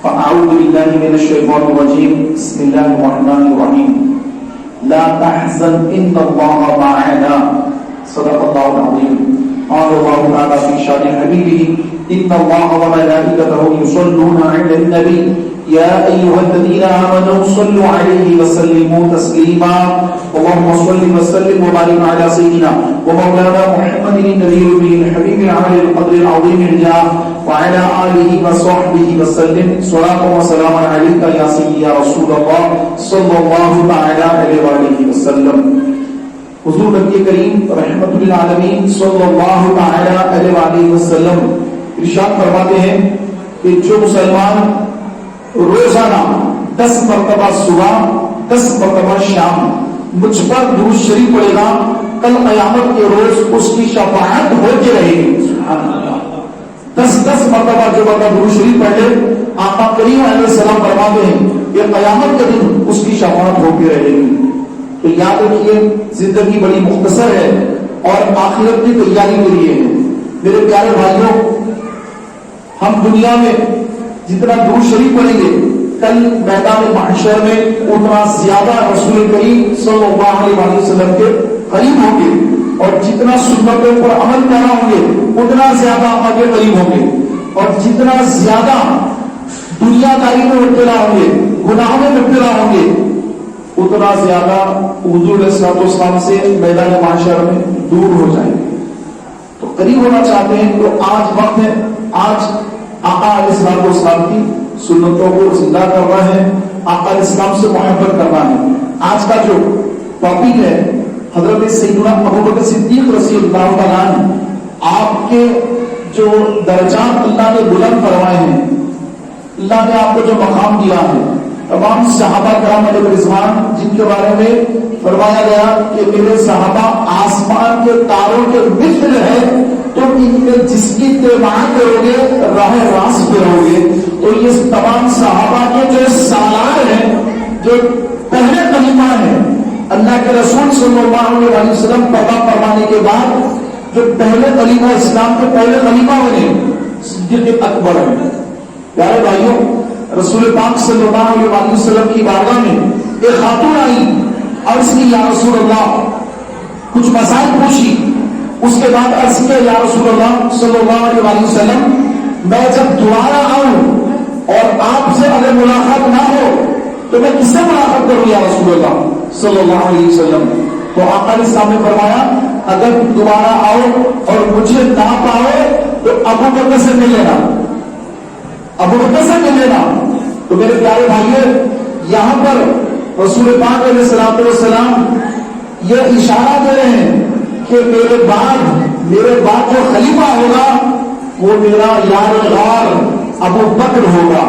فأعوذ بالله من الشيطان الرجيم بسم الله الرحمن الرحيم لا تحزن إن الله معنا صدق الله العظيم قال الله تعالى في شأن حبيبه إن الله وملائكته يصلون على النبي يا أيها الذين آمنوا صلوا عليه وسلموا تسليما اللهم صل وسلم وبارك على سيدنا ومولانا محمد النبي الأمي الحبيب العالي القدر العظيم الجاه وعلى آله وصحبه وسلم صلاة وسلام عليك يا سيدي يا رسول الله صلى الله تعالى عليه وآله وسلم. حضور نبی کریم رحمت للعالمین صلی اللہ تعالی علیہ وآلہ وسلم ارشاد فرماتے ہیں کہ جو مسلمان روزانہ 10 مرتبہ صبح 10 مرتبہ شام مجھ پر درود شریف پڑھے گا کل قیامت کے روز اس کی شفاعت ہوتی رہے گی. سبحان اللہ. 10 مرتبہ جو بندہ درود شریف پڑھ لے آقا کریم علیہ السلام فرماتے ہیں کہ قیامت کے دن اس کی شفاعت ہوتی رہے گی. تو یاد رکھیے زندگی بڑی مختصر ہے اور آخرت کی تیاری کے لیے ہے. میرے پیارے بھائیوں ہم دنیا میں جتنا درود شریف پڑھیں گے کل میدان محشر میں اتنا زیادہ رسول کریم صلی اللہ علیہ وسلم کے قریب ہوں گے اور جتنا سنتوں پر عمل کرنا ہوں گے اتنا زیادہ آگے قریب ہوں گے اور جتنا زیادہ دنیا داری میں مبتلا ہوں گے گناہوں میں مبتلا ہوں گے اتنا زیادہ حضور علیہ السلام سے میدان معاشر میں دور ہو جائیں گے. تو قریب ہونا چاہتے ہیں تو آج وقت ہے. آج آقا علیہ السلام کی سنتوں کو زندہ کرنا ہے. آقا علیہ السلام سے محبت کرنا ہے. آج کا جو ٹاپک ہے حضرت سیدنا ابوبکر صدیق رضی اللہ تعالیٰ عنہ آپ کے جو درجات اللہ نے بلند فرمائے ہیں اللہ نے آپ کو جو مقام دیا ہے تمام صحابہ کرام علیہ رضوان جن کے بارے میں فرمایا گیا کہ میرے صحابہ آسمان کے تاروں کے مثل ہے تو ان کے جس کی اتباع کرو گے راہ راست پہ رہو گے. تو یہ تمام صحابہ کے جو سالار ہیں جو پہلے کلمہ ہیں اللہ کے رسول صلی اللہ علیہ وسلم پیدا فرمانے کے بعد جو پہلے کلمہ اسلام کے پہلے کلمہ بنے صدیق اکبر ہیں. پیارے بھائیوں رسول پاک صلی اللہ علیہ وسلم کی بارگاہ میں ایک خاتون آئی عرض کی یا رسول اللہ کچھ مسائل پوچھی. اس کے بعد عرض کیا یا رسول اللہ صلی اللہ علیہ وسلم میں جب دوبارہ آؤں اور آپ سے اگر ملاقات نہ ہو تو میں کس سے ملاقات کروں یا رسول اللہ صلی اللہ علیہ وسلم. تو آقا علیہ السلام نے فرمایا اگر دوبارہ آؤ اور مجھے نہ پاؤ تو ابو بکر سے مل لینا ابو بکر سے مل لینا. تو میرے پیارے بھائیوں یہاں پر رسول پاک علیہ السلام یہ اشارہ دے رہے ہیں کہ میرے بعد جو خلیفہ ہوگا وہ میرا یار غار ابو بکر ہوگا.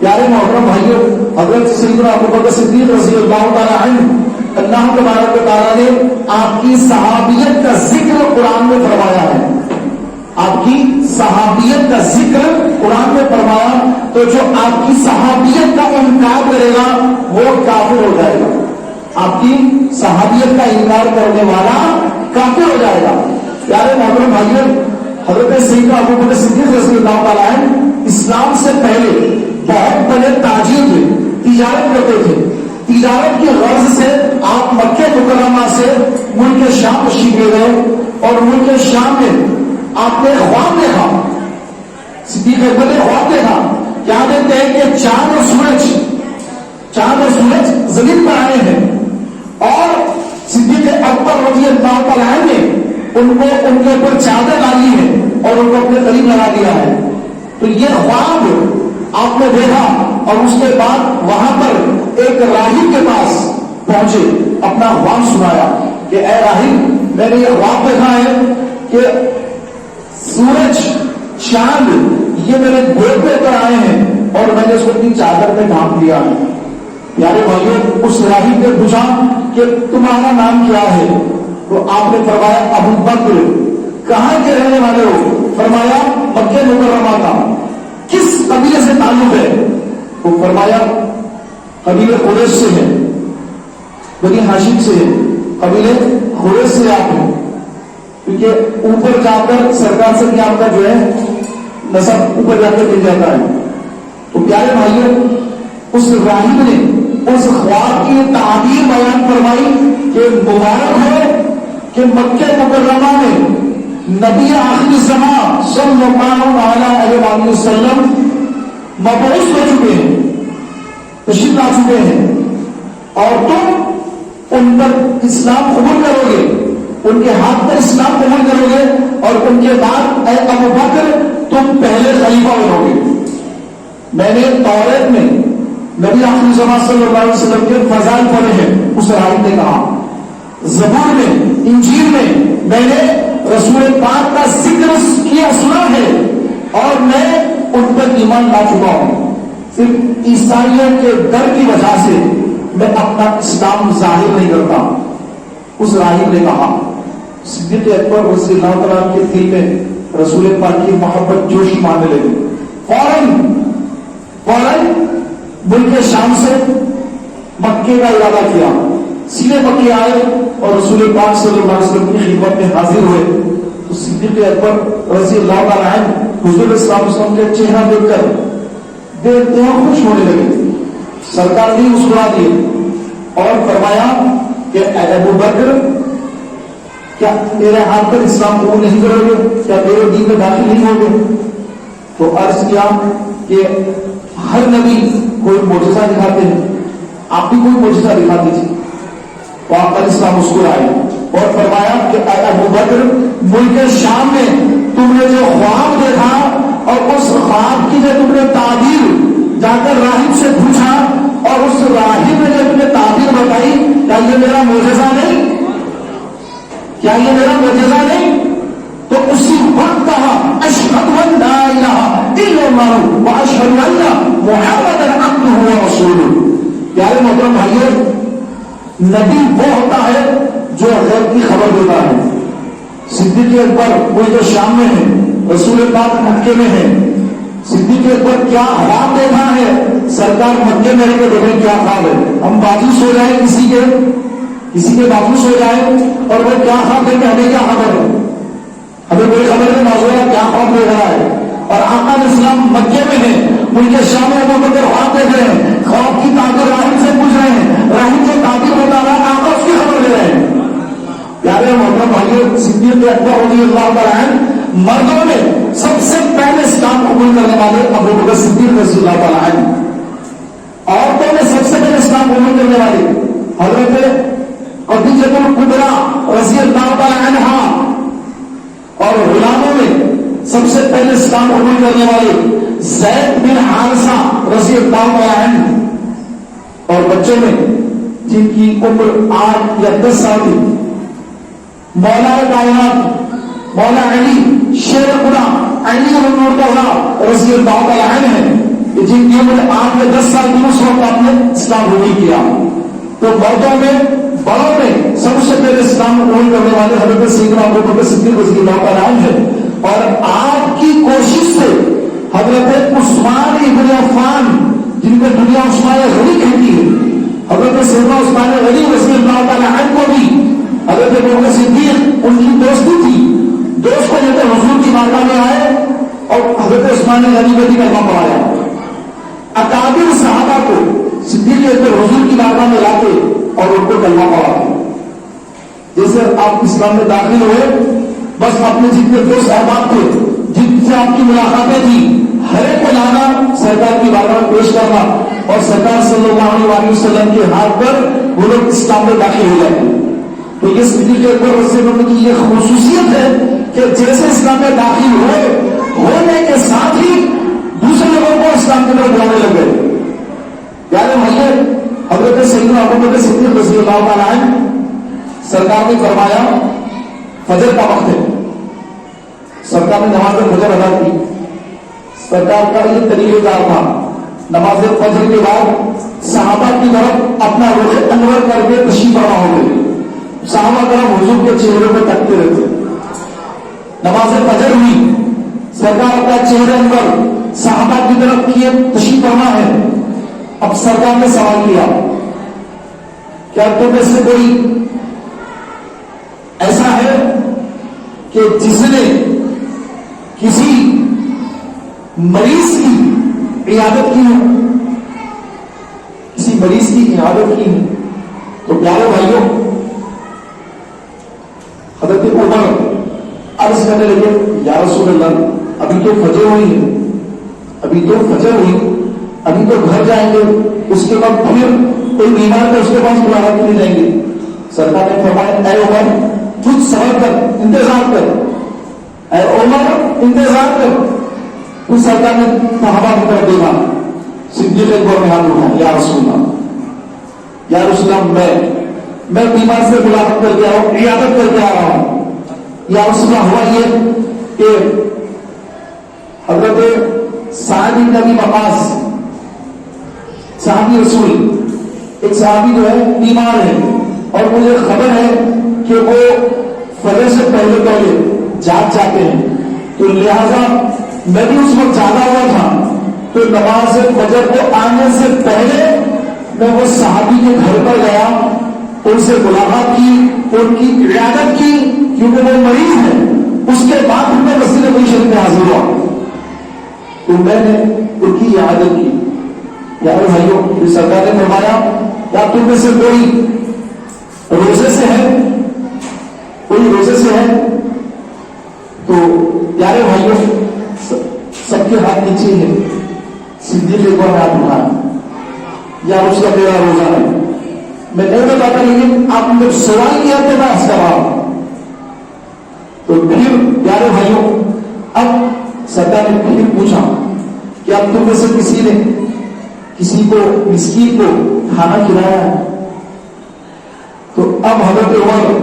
پیارے محترم بھائیوں حضرت سیدنا ابو بکر صدیق رضی اللہ تعالی عنہ اللہ تبارک و تعالی نے آپ کی صحابیت کا ذکر قرآن میں فرمایا ہے. آپ کی صحابیت کا ذکر قرآن میں فرمایا تو جو آپ کی صحابیت کا انکار کرے گا وہ کافر ہو جائے گا. آپ کی صحابیت کا انکار کرنے والا کافر ہو جائے گا. پیارے محترم بھائیوں حضرت سیدنا ابو بکر صدیق رضی اللہ تعالیٰ عنہ اسلام سے پہلے بہت بڑے تاجر تھے تجارت کرتے تھے. تجارت کی غرض سے آپ مکہ مکرمہ سے ملک شام تشریف لے گئے اور ملک شام میں آپ نے خواب دیکھا. صدیق اکبر نے خواب دیکھا کیا دیکھتے ہیں کہ چاند اور سورج زمین پر آئے ہیں اور صدیق اکبر رضی اللہ تعالیٰ عنہ نے ان کے اوپر چادر ڈالی ہے اور ان کو اپنے قریب لگا دیا ہے. تو یہ خواب آپ نے دیکھا اور اس کے بعد وہاں پر ایک راہب کے پاس پہنچے اپنا خواب سنایا کہ اے راہب میں نے یہ خواب دیکھا ہے کہ سورج چاند یہ میرے گود پہ کر آئے ہیں اور میں نے اس کو اپنی چادر پہ ڈھانپ لیا ہے. پیارے بھائیوں اس راہب نے پوچھا کہ تمہارا نام کیا ہے؟ تو آپ نے فرمایا ابو بکر. کہاں کے رہنے والے ہو؟ فرمایا مکہ مکرمہ کا. کس قبیلے سے تعلق ہے؟ وہ فرمایا قبیلے قریش سے ہے, بنی ہاشم سے ہے, قبیلے قریش سے آپ ہیں. کیونکہ اوپر جا کر سرکار سے آپ کا جو ہے نسب اوپر جا کے مل جاتا ہے. تو پیارے بھائیوں اس راہب نے اس خواب کی تعبیر بیان فرمائی کہ مبارک ہے کہ مکہ مکرمہ میں نبی آخری زمان صلی اللہ علیہ وسلم مبعوث ہو چکے ہیں، تشریف لا چکے ہیں، اور تم ان پر اسلام قبول کرو گے، ان کے ہاتھ پر اسلام قبول کرو گے، اور ان کے بعد اے ابو بکر تم پہلے خلیفہ بنو گے۔ میں نے توریت میں نبی آخری زمان صلی اللہ علیہ وسلم کے فضائل پڑھے ہیں، اس راہب نے کہا، زبور میں انجیل میں نے رسول پاک کا ذکر کیا سنا ہے، اور میں ان پر ایمان لا چکا ہوں، صرف عیسائیوں کے ڈر کی وجہ سے میں اپنا اسلام ظاہر نہیں کرتا۔ اس راہب نے کہا، صدیق اکبر رضی اللہ تعالیٰ کے دل میں رسول پاک کی محبت جوشی ماننے لگی، فوراً ملک شام سے مکے کا ارادہ کیا، سیدھے مکے آئے اور رسول پاک صلی اللہ علیہ وسلم کی خدمت میں حاضر ہوئے۔ تو صدیق اکبر رضی اللہ تعالیٰ عنہ حضور صلی اللہ علیہ وسلم کے چہرہ دیکھ کر بے انتہا خوش ہونے لگے۔ سرکار نے مسکرا دیے اور فرمایا کہ اے ابو بکر کیا میرے ہاتھ پر اسلام قبول نہیں کرو گے؟ کیا میرے دین میں داخل نہیں ہوگے؟ تو عرض کیا کہ ہر نبی کوئی معجزہ دکھاتے ہیں، آپ بھی کوئی معجزہ دکھا دیجیے۔ تو آپ علیہ السلام مسکرائے اور فرمایا کہ اے ابو بکر ملک شام میں تم نے جو خواب دیکھا اور اس خواب کی جو تم نے تعبیر جا کر راہب سے پوچھا اور اس راہب نے جو تم نے تعبیر بتائی، کیا یہ میرا معجزہ نہیں؟ کیا یہ میرا معجزہ نہیں؟ تو اسی وقت کہا اشہد ان لا الہ الا اللہ واشہد ان محمد عبدہ ورسولہ۔ پیارے محترم بھائیو، نبی وہ ہوتا ہے جو غیب کی خبر دیتا ہے۔ صدیق اکبر وہ جو شام میں ہے، رسول پاک مکے میں ہے، صدیق اکبر کیا خواب دیکھا ہے، سرکار مکے میں رہ کے دیکھیں کیا خواب ہے۔ ہم بازو سو جائیں کسی کے بازو سو جائیں اور وہ کیا خواب دیکھیں، ہمیں کیا خبر ہے؟ ہمیں کوئی خبر نہیں موضوع کیا خواب دیکھ رہا ہے۔ اور آقا علیہ السلام مکے میں ہیں، ملک شام میں ابو بکر خواب دیکھ رہے ہیں، خواب کی تعبیر راہب سے پوچھ رہے ہیں، راہب جو تعبیر بتا رہا ہے آقا اس کی خبر لے رہے ہیں۔ پیارے محترم بھائیو، صدیق اکبر رضی اللہ تعالیٰ عنہ مردوں میں سب سے پہلے اسلام قبول کرنے والے ابو بکر صدیق رضی اللہ تعالیٰ عنہ، عورتوں میں سب سے پہلے اسلام قبول کرنے والے حضرت خدیجہ الکبریٰ رضی اللہ تعالیٰ عنہا، اور غلاموں میں سب سے پہلے اسلام قبول کرنے والے زید بن حارثہ رضی اللہ تعالیٰ عنہ، اور بچوں میں جن کی عمر 8 یا 10 سال تھی مولا کائنات مولا علی شیر خدا علی بن طلحہ رضی اللہ تعالیٰ عنہ ہے، جن کی عمر 8 یا 10 سال کی اس وقت آپ نے اسلام قبول کیا۔ تو مردوں میں بڑوں میں سب سے پہلے اسلام قبول کرنے والے حضرت سیدنا ابو بکر صدیق رضی اللہ تعالیٰ عنہ ہے، اور آپ کی کوشش سے حضرت عثمان ابن عفان، جن کو دنیا عثمان غنی کہتی ہے، حضرت سیدنا عثمان غنی رضی اللہ تعالیٰ عنہ کو بھی حضرت ابو بکر صدیق ان کی دوستی تھی، دوست کو لے کر حضور کی بارگاہ میں آئے اور حضرت عثمان غنی کو بھی کلمہ پڑھایا۔ اکابر صحابہ کو صدیق اکبر حضور کی بارگاہ میں لاتے اور ان کو کلمہ پڑھاتے۔ جیسے آپ اسلام میں داخل ہوئے، بس اپنے جتنے دوست احباب تھے جن سے آپ کی ملاقاتیں تھی، ہر ایک کو لانا، سرکار کی بارگاہ میں پیش کرنا، اور سرکار صلی اللہ علیہ وسلم کے ہاتھ پر وہ لوگ اسلام میں داخل ہو جائیں۔ تو یہ صدیق اکبر رضی اللہ عنہ کی یہ خصوصیت ہے کہ جیسے اسلام میں داخل ہونے کے ساتھ ہی دوسرے لوگوں کو اسلام کی طرف بلانے لگ گئے۔ پیارے بھائیو، حضرت سیدنا ابو بکر صدیق رضی اللہ تعالیٰ عنہ سرکار نے فرمایا فجر کا وقت ہے، سرکار نے نماز فجر ادا کی۔ سرکار کا یہ طریقہ کار تھا، نماز فجر کے بعد صحابہ کی طرف اپنا رخ انور کر کے تشریف فرما ہو گئے۔ صحابہ کرام حضور کے چہرے پہ تکتے رہتے۔ نماز فجر ہوئی، سرکار اپنا چہرے انور صحابہ کی طرف کیے تشریف فرما ہے۔ اب سرکار نے سوال کیا، کیا تم میں سے کوئی ایسا ہے کہ جس نے کسی مریض کی عیادت کی ہو؟ مریض کی عیادت کی ہے. تو پیارے بھائیوں حضرت عمر عرض کرنے لگے یا رسول اللہ ابھی تو فجر ہوئی ہے, ابھی تو فجر ہوئی, ابھی تو گھر جائیں گے, اس کے بعد پھر کوئی بیمار ہے اس کے پاس بلانا کے لیے جائیں گے. سرکار نے فرمایا اے عمر کچھ صبر کر, انتظار کر, اے عمر انتظار کر. اس سرکار نے صحابہ کی طرف دیکھا, صدیق اکبر نے ہاتھ اٹھایا یا رسول اللہ, یا رسول اللہ میں بیمار سے ملاقات کر کے آ رہا ہوں, عیادت کر کے آ رہا ہوں. یا رسول اللہ ہوا یہ کہ حضرت سعد بن ابی وقاص صحابی رسول, ایک صحابی جو ہے بیمار ہے اور مجھے خبر ہے کہ وہ فجر سے پہلے پہلے جاگ جاتے ہیں, تو لہذا میں بھی اس وقت جاگا ہوا تھا, تو نماز فجر کو آنے سے پہلے میں وہ صحابی کے گھر پر گیا, ان سے ملاقات کی, ان کی عیادت کی کیونکہ وہ مریض ہے. اس کے بعد میں مسجد نبوی شریف میں حاضر ہوا تو میں نے ان کی عیادت کی. یار بھائیوں سرکار نے فرمایا کیا تم میں سے کوئی روزے سے ہے, کوئی روزے سے ہے؟ تو پیارے بھائیوں سب کے ہاتھ نیچے ہے. صدیق اکبر نے ہاتھ اٹھایا یا اس کا میرا روزہ ہے, میں نہیں بتاتا لیکن آپ نے سوال کیا تو میں ہنس رہا ہوں. تو پھر پیارے بھائیوں اب سرکار نے پھر پوچھا کہ اب تم میں سے کسی نے کسی کو مسکین کو کھانا کھلایا ہے؟ تو اب حضرت عمر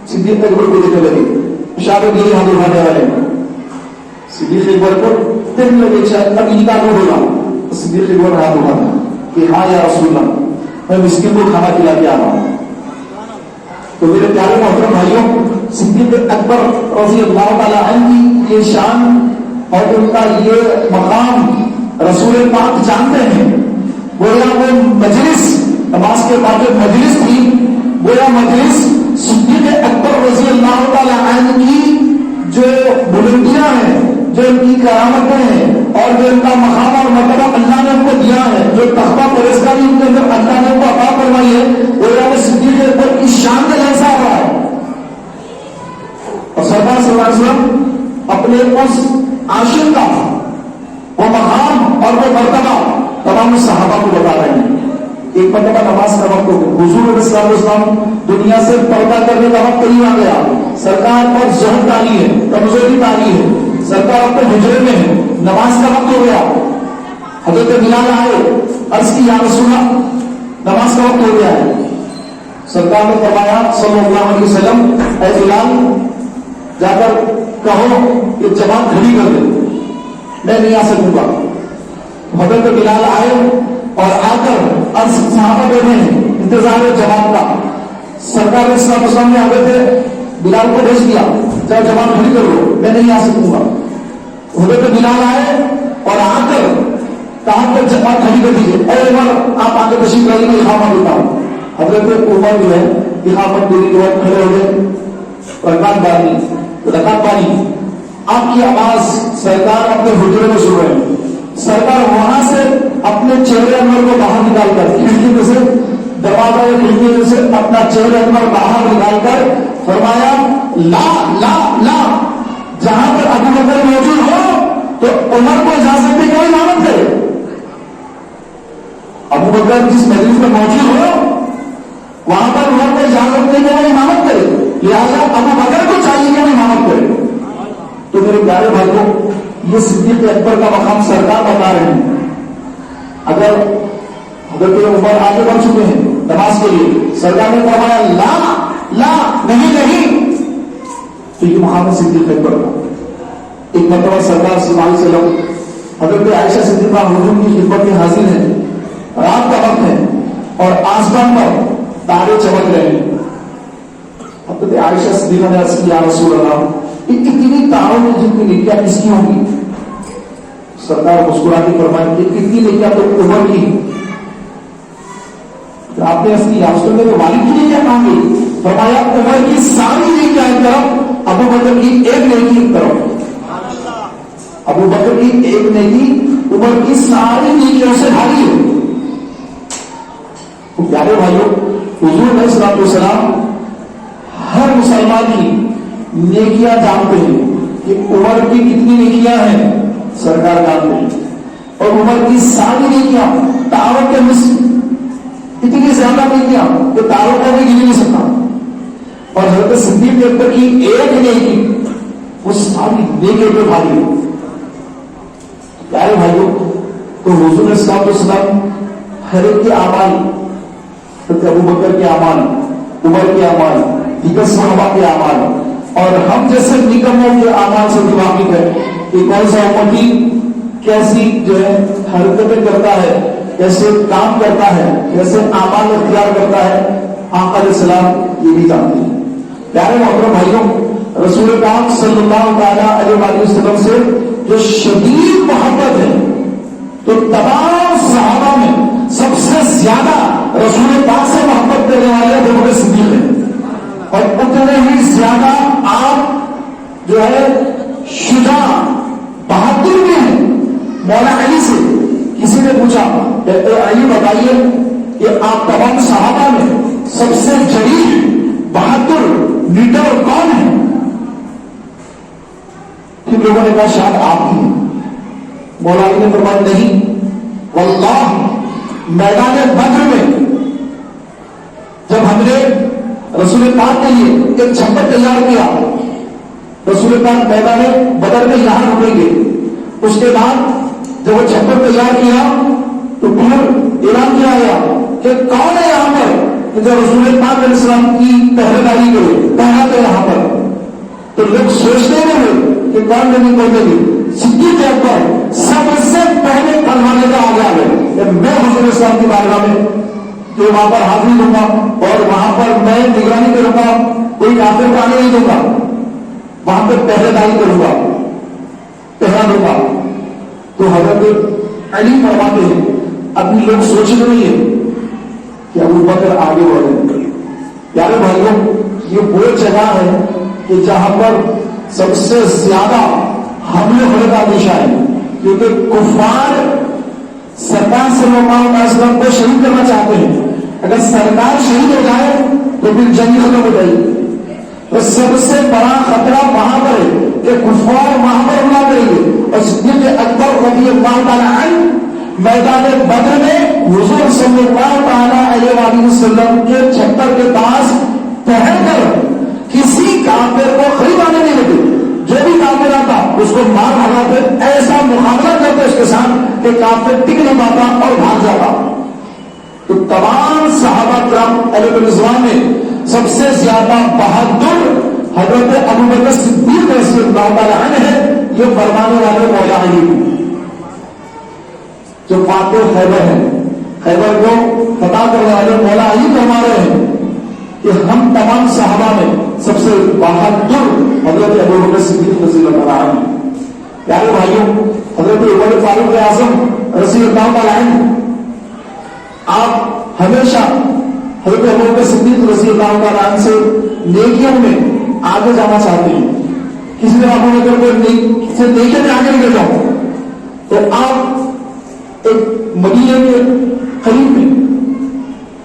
صدیق اکبر کو دیکھنے لگے, شاید یہ ہاتھ اٹھانے والے صدیق اکبر کو دیکھنے لگے شاید اب ان کا نہیں ہوگا. صدیق اکبر ہاتھ اٹھاتا کہ ہاں یا رسول اللہ میں مسکین کو کھانا کھلا کے آ رہا ہوں. تو میرے پیارے محترم بھائیوں صدیق اکبر رضی اللہ تعالیٰ عنہ کی یہ شان اور ان کا یہ مقام رسول پاک جانتے ہیں. گویا وہ مجلس نماز کے بعد جو مجلس تھی, گویا مجلس صدیق اکبر رضی اللہ تعالیٰ عنہ کی جو بلندیاں ہیں, جو ان کی کرامتیں ہیں اور جو ان کا مقام اور مرتبہ اللہ نے ان کو دیا ہے, جو تخبہ پرہیزگاری ان کے اندر اللہ نے ان کو عطا فرمائی ہے, گویا وہ صدیق اکبر کی شان کا جلسہ ہو رہا ہے. اور سرکار صلی اللہ علیہ وسلم اپنے اس عاشق کا وہ مقام اور وہ مرتبہ تمام صحابہ کو بتا رہے ہیں. ایک مرتبہ نماز کا وقت ہو گیا, حضور علیہ السلام دنیا سے پردہ کرنے کا وقت قریب آ گیا. سرکار پر ذہن تاری ہے, کمزوری تاری ہے, سرکار اپنے حجرے میں ہے, نماز کا وقت ہو گیا. حضرت بلال آئے, عرض کی یا رسول اللہ نماز کا وقت ہو گیا ہے. سرکار نے فرمایا صلی اللہ علیہ وسلم اے بلال جا کر کہو کہ جماعت کھڑی کر دے, میں نہیں آ سکوں گا. حضرت بلال آئے اور آ کر عرض صحابہ بیٹھے ہیں انتظار جماعت کا. سرکار اسلام نے حضرت بلال کو بھیج دیا جب جماعت کھڑی کر لو, میں نہیں آ سکوں گا. حضرت بلال آئے اور آ کر کہا کہ جماعت کھڑی کر دیجیے. اے عمر آپ آ کے تشریف لائیے, میں اقامہ دیتا ہوں. حضرت عمر جو ہے اقامت دینے کے بعد کھڑے ہو گئے, رکعت پانی, آپ کی آواز سرکار اپنے حجرے میں سن رہے ہیں. سرکار وہاں سے اپنے چہرے انور کو باہر نکال کر کھڑکی میں سے دروازہ یا کھڑکی میں سے اپنا چہرے انور باہر نکال کر فرمایا لا لا لا, جہاں پر ابو بکر موجود ہو تو عمر کو اجازت دے کوئی امامت کرے. ابو بکر جس مجلس میں موجود ہو وہاں پر عمر کو اجازت دے کوئی امامت کرے, لہٰذا ابو بکر کو چاہیے کہ وہ امامت کرے. تو میرے پیارے بھائیوں یہ صدیق اکبر کا مقام سرکار بتا رہے ہیں. اگر حضرت عمر آگے بڑھ چکے ہیں نماز کے لیے, سرکار نے فرمایا لا لا نہیں نہیں, تو یہ مقام ہے صدیق اکبر کا. ایک مرتبہ سرکار صلی اللہ علیہ وسلم حضرت عائشہ صدیقہ حضور کی خدمت میں حاضر ہیں, رات کا وقت ہے اور آسمان پر تارے چمک رہے ہیں. حضرت عائشہ صدیقہ نے عرض کی یا رسول اللہ اتنی تاروں میں جن کی نیکیاں کس کی ہوں گی؟ سرکار مسکرا کے فرمائیں کہ کتنی نیکیاں تو عمر کی. آپ نے اس کی یافتوں میں تو والد کی نیکیاں کہاں گئی؟ فرمایا عمر کی ساری نیکیاں ایک طرف, ابو بکر کی ایک نیکی ایک طرف. ابو بکر کی ایک نیکی عمر کی ساری نیکیوں سے بھاری ہے. پیارے بھائیوں، حضور علیہ الصلوۃ والسلام ہر مسلمان کی نیکیاں جانتے ہیں کہ عمر کی کتنی نیکیاں ہیں سرکار جانتے ہیں، اور عمر کی ساری نیکیاں دعوت کے مثل اتنی زیادہ نیکیاں کہ دعوت کو بھی گن نہیں سکتا، اور حضرت صدیق اکبر کی ایک نیکی وہ ساری نیکیوں پہ بھاری ہے۔ پیارے بھائیوں، تو حضور علیہ الصلوۃ والسلام ہر ایک کے اعمال، حضرت ابوبکر کے اعمال، عمر کے اعمال، دیگر صحابہ کے اعمال، اور ہم جیسے نکموں کے اعمال سے بھی واقف ہے کہ کون سا امتی کیسی جو ہے حرکتیں کرتا ہے، کیسے کام کرتا ہے، کیسے اعمال اختیار کرتا ہے، آقا علیہ السلام یہ بھی جانتے ہیں۔ پیارے محترم بھائیوں، رسول پاک صلی اللہ تعالیٰ علیہ وآلہ وسلم سے جو شدید محبت ہے، تو تمام صحابہ میں سب سے زیادہ رسول پاک سے محبت کرنے والے ابو بکر صدیق ہیں، اور اتنے ہی زیادہ آپ جو ہے شجاع بہادر بھی ہیں۔ مولا علی سے کسی نے پوچھا علی بتائیے کہ آپ تمام صحابہ میں سب سے جلیل بہادر لیڈر کون ہے؟ پھر لوگوں نے کہا شاید آپ ہی ہیں۔ مولا علی نے فرمایا نہیں، واللہ میدان بدر میں جب ہم نے رسول پاک کے لیے ایک چھپر تیار کیا، رسول پاک میدان بدر میں یہاں رکیں گے، اس کے بعد جب وہ چھپر تیار کیا تو پھر اعلان کیا گیا کہ کون ہے یہاں پر جو رسول پاک علیہ السلام کی پہرےداری کرے، پہرا دے یہاں پر۔ تو لوگ سوچتے رہے کہ کون نہیں کرنے گے، صدیق اکبر سب سے پہلے فرمانے کا آگے آگے کہ میں حضور السلام کی بارگاہ میں کہ وہاں پر حاضری دوں گا اور وہاں پر میں نگرانی کروں گا، کوئی کافر کو آنے نہیں دوں گا، وہاں پہ پہرے داری کروں گا، پہرا دوں گا۔ تو حضرت علی فرماتے ہیں ابھی لوگ سوچ رہے ہیں کہ ابو بکر آگے بڑھے۔ پیارے بھائیوں، یہ وہ جگہ ہے کہ جہاں پر سب سے زیادہ حملے ہونے کا اندیشہ ہے، کیونکہ کفار سرکار صلی اللہ علیہ وسلم کو شہید کرنا چاہتے ہیں۔ اگر سرکار شہید ہو جائے تو پھر جنگ ختم ہو جائے گی۔ تو سب سے بڑا خطرہ وہاں پر ہے کہ کفار وہاں پر حملہ کریں گے، اور صدیق اکبر رضی اللہ تعالیٰ عنہ میدان بدر میں حضور صلی اللہ تعالیٰ علیہ وآلہ وسلم کے چھتر کے پاس پہن کر کسی کافر کو قریب آنے نہیں دیتے، جو بھی کافر آتا اس کو مار بھگاتے، ایسا مقابلہ کرتے اس کے ساتھ کہ کافر ٹک نہیں پاتا اور بھاگ جاتا۔ تو تمام صحابہ کرام علیہ رضوان میں سب سے زیادہ بہادر حضرت ابوبکر صدیق رضی اللہ تعالیٰ عنہ ہے۔ یہ فرمانے والے مولا علی جو فاتح خیبر ہیں، خیبر کو فتح کرنے والے مولا علی فرما رہے ہیں کہ ہم تمام صحابہ میں سب سے بہادر حضرت ابوبکر صدیق رضی اللہ تعالیٰ عنہ۔ پیارے بھائیوں، حضرت عمر فاروق اعظم رضی اللہ تعالیٰ عنہ آپ ہمیشہ حضرت ابوبکر صدیق رضی اللہ تعالیٰ عنہ سے نیکیوں میں آگے جانا چاہتے ہیں۔ کسی نے آپ کو کوئی نیکیوں میں آگے نکل جاؤ تو آپ ایک مدینے کے قریب میں،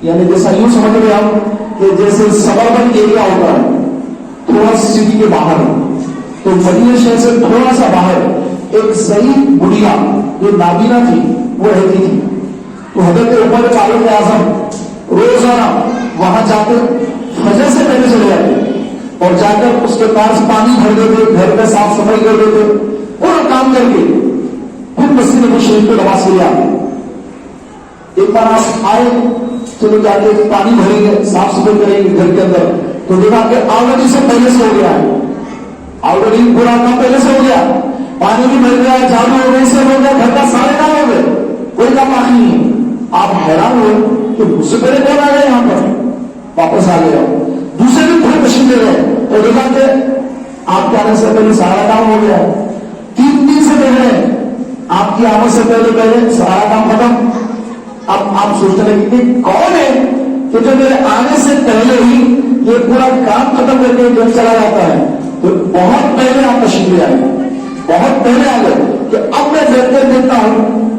یعنی جیسا یوں سمجھ رہے آپ کہ جیسے سبربن ایریا ہوتا ہے تھوڑا سی سٹی کے باہر، تو مدینہ شہر سے تھوڑا سا باہر ایک ضعیف بڑھیا جو نابینا تھی وہ رہتی تھی۔ تو حضرت عمر فاروق اعظم روزانہ وہاں جا کر فجر سے پہلے چلے جاتے اور جا کر اس کے پاس پانی بھر دیتے، گھر کا صاف صفائی کر دیتے، اور کام کر کے پھر مسجد نبوی شریف کو نماز کے لیے آتے۔ ایک بار آپ آئے چلو جا کے پانی بھریں گے، صاف صفائی کریں گے گھر کے اندر، تو دیکھا کہ آلریڈی سے پہلے سے ہو گیا ہے، آلریڈی پورا کام پہلے سے ہو گیا، پانی بھی بھر گیا، جھاڑو ہو گئی، سے ہو گیا، گھر کا سارے کام ہو گئے، کوئی کام باقی نہیں ہے۔ آپ حیران ہوئے کہ مجھ سے پہلے کون آ گئے یہاں پر، واپس آ گیا۔ دوسرے بھی تھوڑے مشین دے رہے اور دیکھا کہ آپ کے آنے سے پہلے سارا کام ہو گیا، 3 دن سے پہلے آپ کی آمد سے پہلے سارا کام ختم۔ اب آپ سوچتے رہے کہ کون ہے کہ جو میرے آنے سے پہلے ہی یہ پورا کام ختم کر کے جب چلا جاتا ہے۔ تو بہت پہلے آپ تشریف لے آئے، بہت پہلے آ گئے کہ اب میں دیکھ دیکھتا ہوں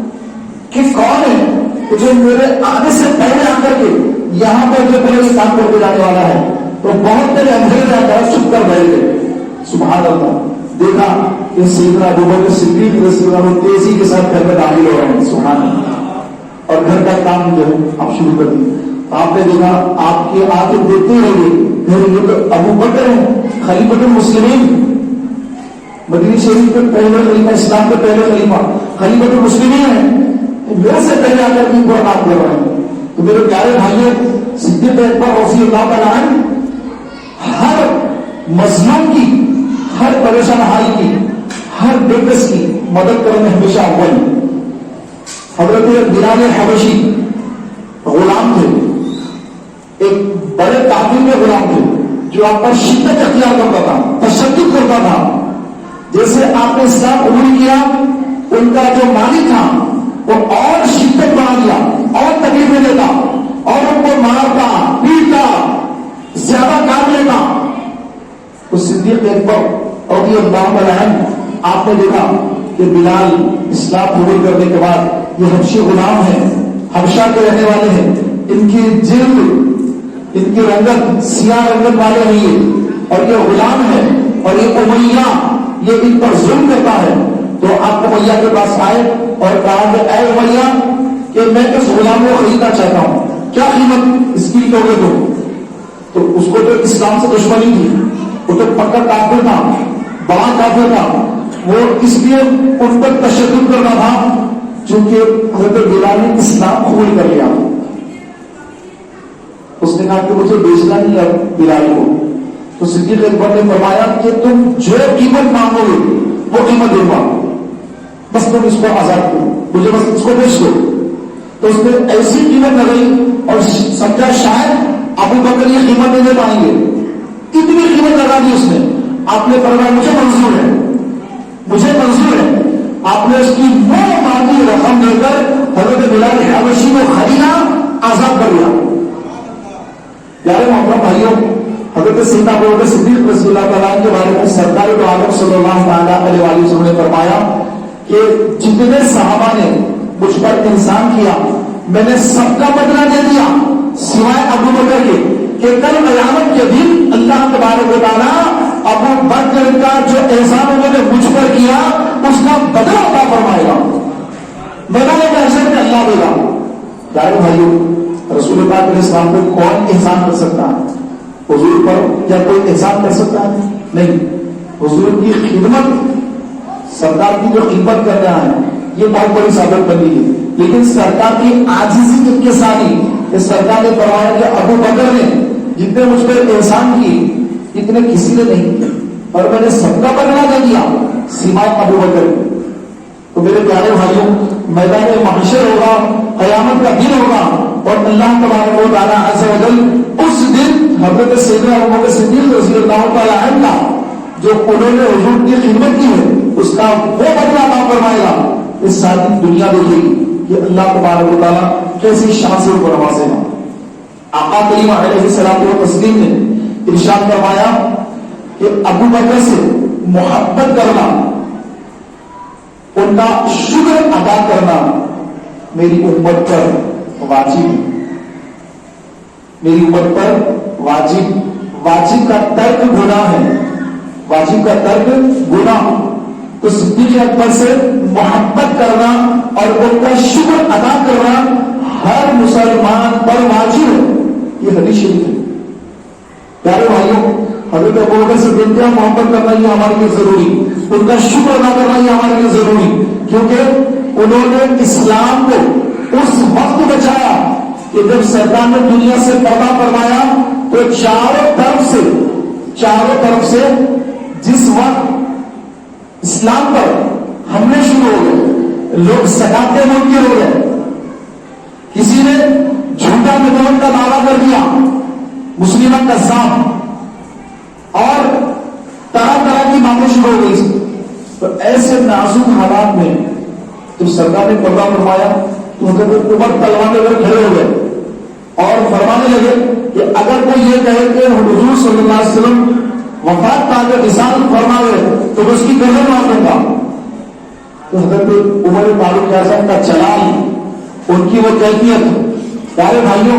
کہ کون ہے جو میرے آنے سے پہلے آ کر کے یہاں پر جو کوئی کام کرتے جانے والا ہے تو بہت دیر اندھیرے جاتا ہے، چھپ کر بیٹھ گئے. سبحان اللہ. دیکھا کہ سیدنا ابوبکر صدیق رضی اللہ عنہ تیزی کے ساتھ گھر میں داخل ہو رہے ہیں. سبحان اللہ. اور گھر کا کام جو ہے آپ شروع کر دیں. آپ نے دیکھا آپ کی آنکھیں دیکھتے رہے ابو بکر ہیں خلیفۃ المسلمین، مدینہ شریف کے پہلے خلیفہ، اسلام کے پہلے خلیفہ، خلیفۃ المسلمین ہیں. میرے سے پہلے آ کر بھی بڑا بات کر رہے ہیں. تو میرے پیارے بھائیوں، صدیق اکبر رضی اللہ تعالیٰ عنہ ہر مظلوم کی، ہر پریشان حال کی، ہر بےکس کی مدد کرنے میں ہمیشہ اول. حضرت بلال حبشی غلام تھے، ایک بڑے کافر کے غلام تھے جو آپ پر شدت اختیار کرتا تھا، تشدد کرتا تھا. جیسے آپ نے اسلام قبول کیا، ان کا جو مالک تھا وہ اور شدت بڑھا دیا، اور تکلیفیں دیتا، اور ان کو مارتا، پیٹتا، زیادہ کام لیتا. تو صدیق اکبر رضی اللہ عنہ آپ نے دیکھا کہ بلال اسلام قبول کرنے کے بعد یہ حبشی غلام ہیں، حبشہ کے رہنے والے ہیں، ان کی جلد، ان کی رنگت سیاہ رنگت والے ہیں یہ، اور یہ غلام ہے، اور یہ امیہ یہ ان پر ظلم کرتا ہے. تو آپ امیہ کے پاس آئے اور کہا کہ اے امیہ کہ میں اس غلام کو خریدنا چاہتا ہوں، کیا قیمت اس کی لوگے دو؟ تو اس کو تو اسلام سے دشمنی تھی، وہ تو پکا کافر تھا، بڑا کافر تھا. وہ اس لیے ان پر تشدد کرنا تھا چونکہ حضرت بلال نے اسلام قبول کر لیا. اس نے کہا کہ مجھے بیچنا نہیں ہے بلال کو. تو صدیق اکبر نے فرمایا کہ تم جو قیمت مانگو گے وہ قیمت دوں گا، بس تم اس کو آزاد کرو، مجھے بس اس کو بیچ دو. تو اس نے ایسی قیمت لگائی اور سمجھا شاید ابو بکر یہ قیمت نہیں دے پائیں گے، اتنی قیمت لگا دی اس نے. آپ نے فرمایا مجھے منظور ہے، مجھے منظور ہے. آپ نے اس کی وہ مانگی رقم دے کر حضرت بلال حبشی کو خریدا، آزاد کر دیا. پیارے محترم بھائیوں، حضرت سیدنا ابوبکر صدیق رضی اللہ تعالیٰ کے بارے میں سرکار دو عالم صلی اللہ علیہ وسلم نے فرمایا کہ جتنے صحابہ نے مجھ پر انسان کیا میں نے سب کا بدلہ دے دیا سوائے ابو بکر کے، کہ کل قیامت کے دن اللہ تبارک و تعالیٰ ابو بکر کا جو احسان انہوں نے مجھ پر کیا اس کا بدلہ عطا فرمائے گا، بدلے کا احسان میں اللہ دے گا. پیارے بھائیوں، رسول پاک علیہ السلام کو کون احسان کر سکتا ہے؟ حضور پر کیا کوئی احسان کر سکتا ہے؟ نہیں. حضور کی خدمت، سرکار کی جو خدمت کر رہا ہے یہ بہت بڑی سعادت بنی ہے. لیکن سرکار کی عاجزی انکساری، اس سرکار نے فرمایا کہ ابو بکر نے جتنے مجھ پر احسان کیے اتنے کسی نے نہیں کیے، اور میں نے سب کا بدلہ دے دیا سوائے ابو بکر. تو میرے پیارے بھائیوں، میدان محشر ہوگا، قیامت کا دن ہوگا، اور اللہ تبارک و تعالیٰ عز و جل اس دن حضرت سیدنا ابوبکر صدیق رضی اللہ تعالیٰ عنہ جو انہوں نے حضور کی خدمت کی ہے اس کا وہ بدلہ عطا فرمائے گا. اس ساری دنیا دیکھے گی کہ اللہ تبارک و تعالیٰ کیسی شان سے ان کو نوازے گا. آقا کریم علیہ الصلوۃ والتسلیم نے ارشاد فرمایا کہ ابو بکر سے محبت کرنا، ان کا شکر ادا کرنا میری امت پر واجب، میری امت پر واجب. واجب کا ترک گناہ ہے، واجب کا ترک گناہ. تو صدیق اکبر سے محبت کرنا اور ان کا شکر ادا کرنا ہر مسلمان پر واجب ہے. یہ حدیث شریف ہے. پیارے بھائیوں، حضرت ابوبکر سے دل کا محبت کرنا یہ ہمارے لیے ضروری، ان کا شکر ادا کرنا یہ ہمارے لیے ضروری، کیونکہ انہوں نے اسلام کو اس وقت بچایا کہ جب سرکار نے دنیا سے پردہ فرمایا تو چاروں طرف سے جس وقت اسلام پر حملے شروع ہو گئے، لوگ سکاتے منکر ہو گئے، کسی نے جھوٹا نبوت کا دعویٰ کر دیا، مسلمان کا کذاب، اور طرح طرح کی باتیں شروع ہو گئی. تو ایسے نازک حالات میں جب سرکار نے پردہ فرمایا تو حضرت عمر تلوار لے کر کھڑے ہو گئے اور فرمانے لگے کہ اگر کوئی یہ کہے کہ حضور صلی اللہ علیہ وسلم وفات پا کر وصال فرما گئے تو میں اس کی قدر مانوں گا. تو حضرت عمر فاروق اعظم کا جلال، ان کی وہ کیفیت. پیارے بھائیوں،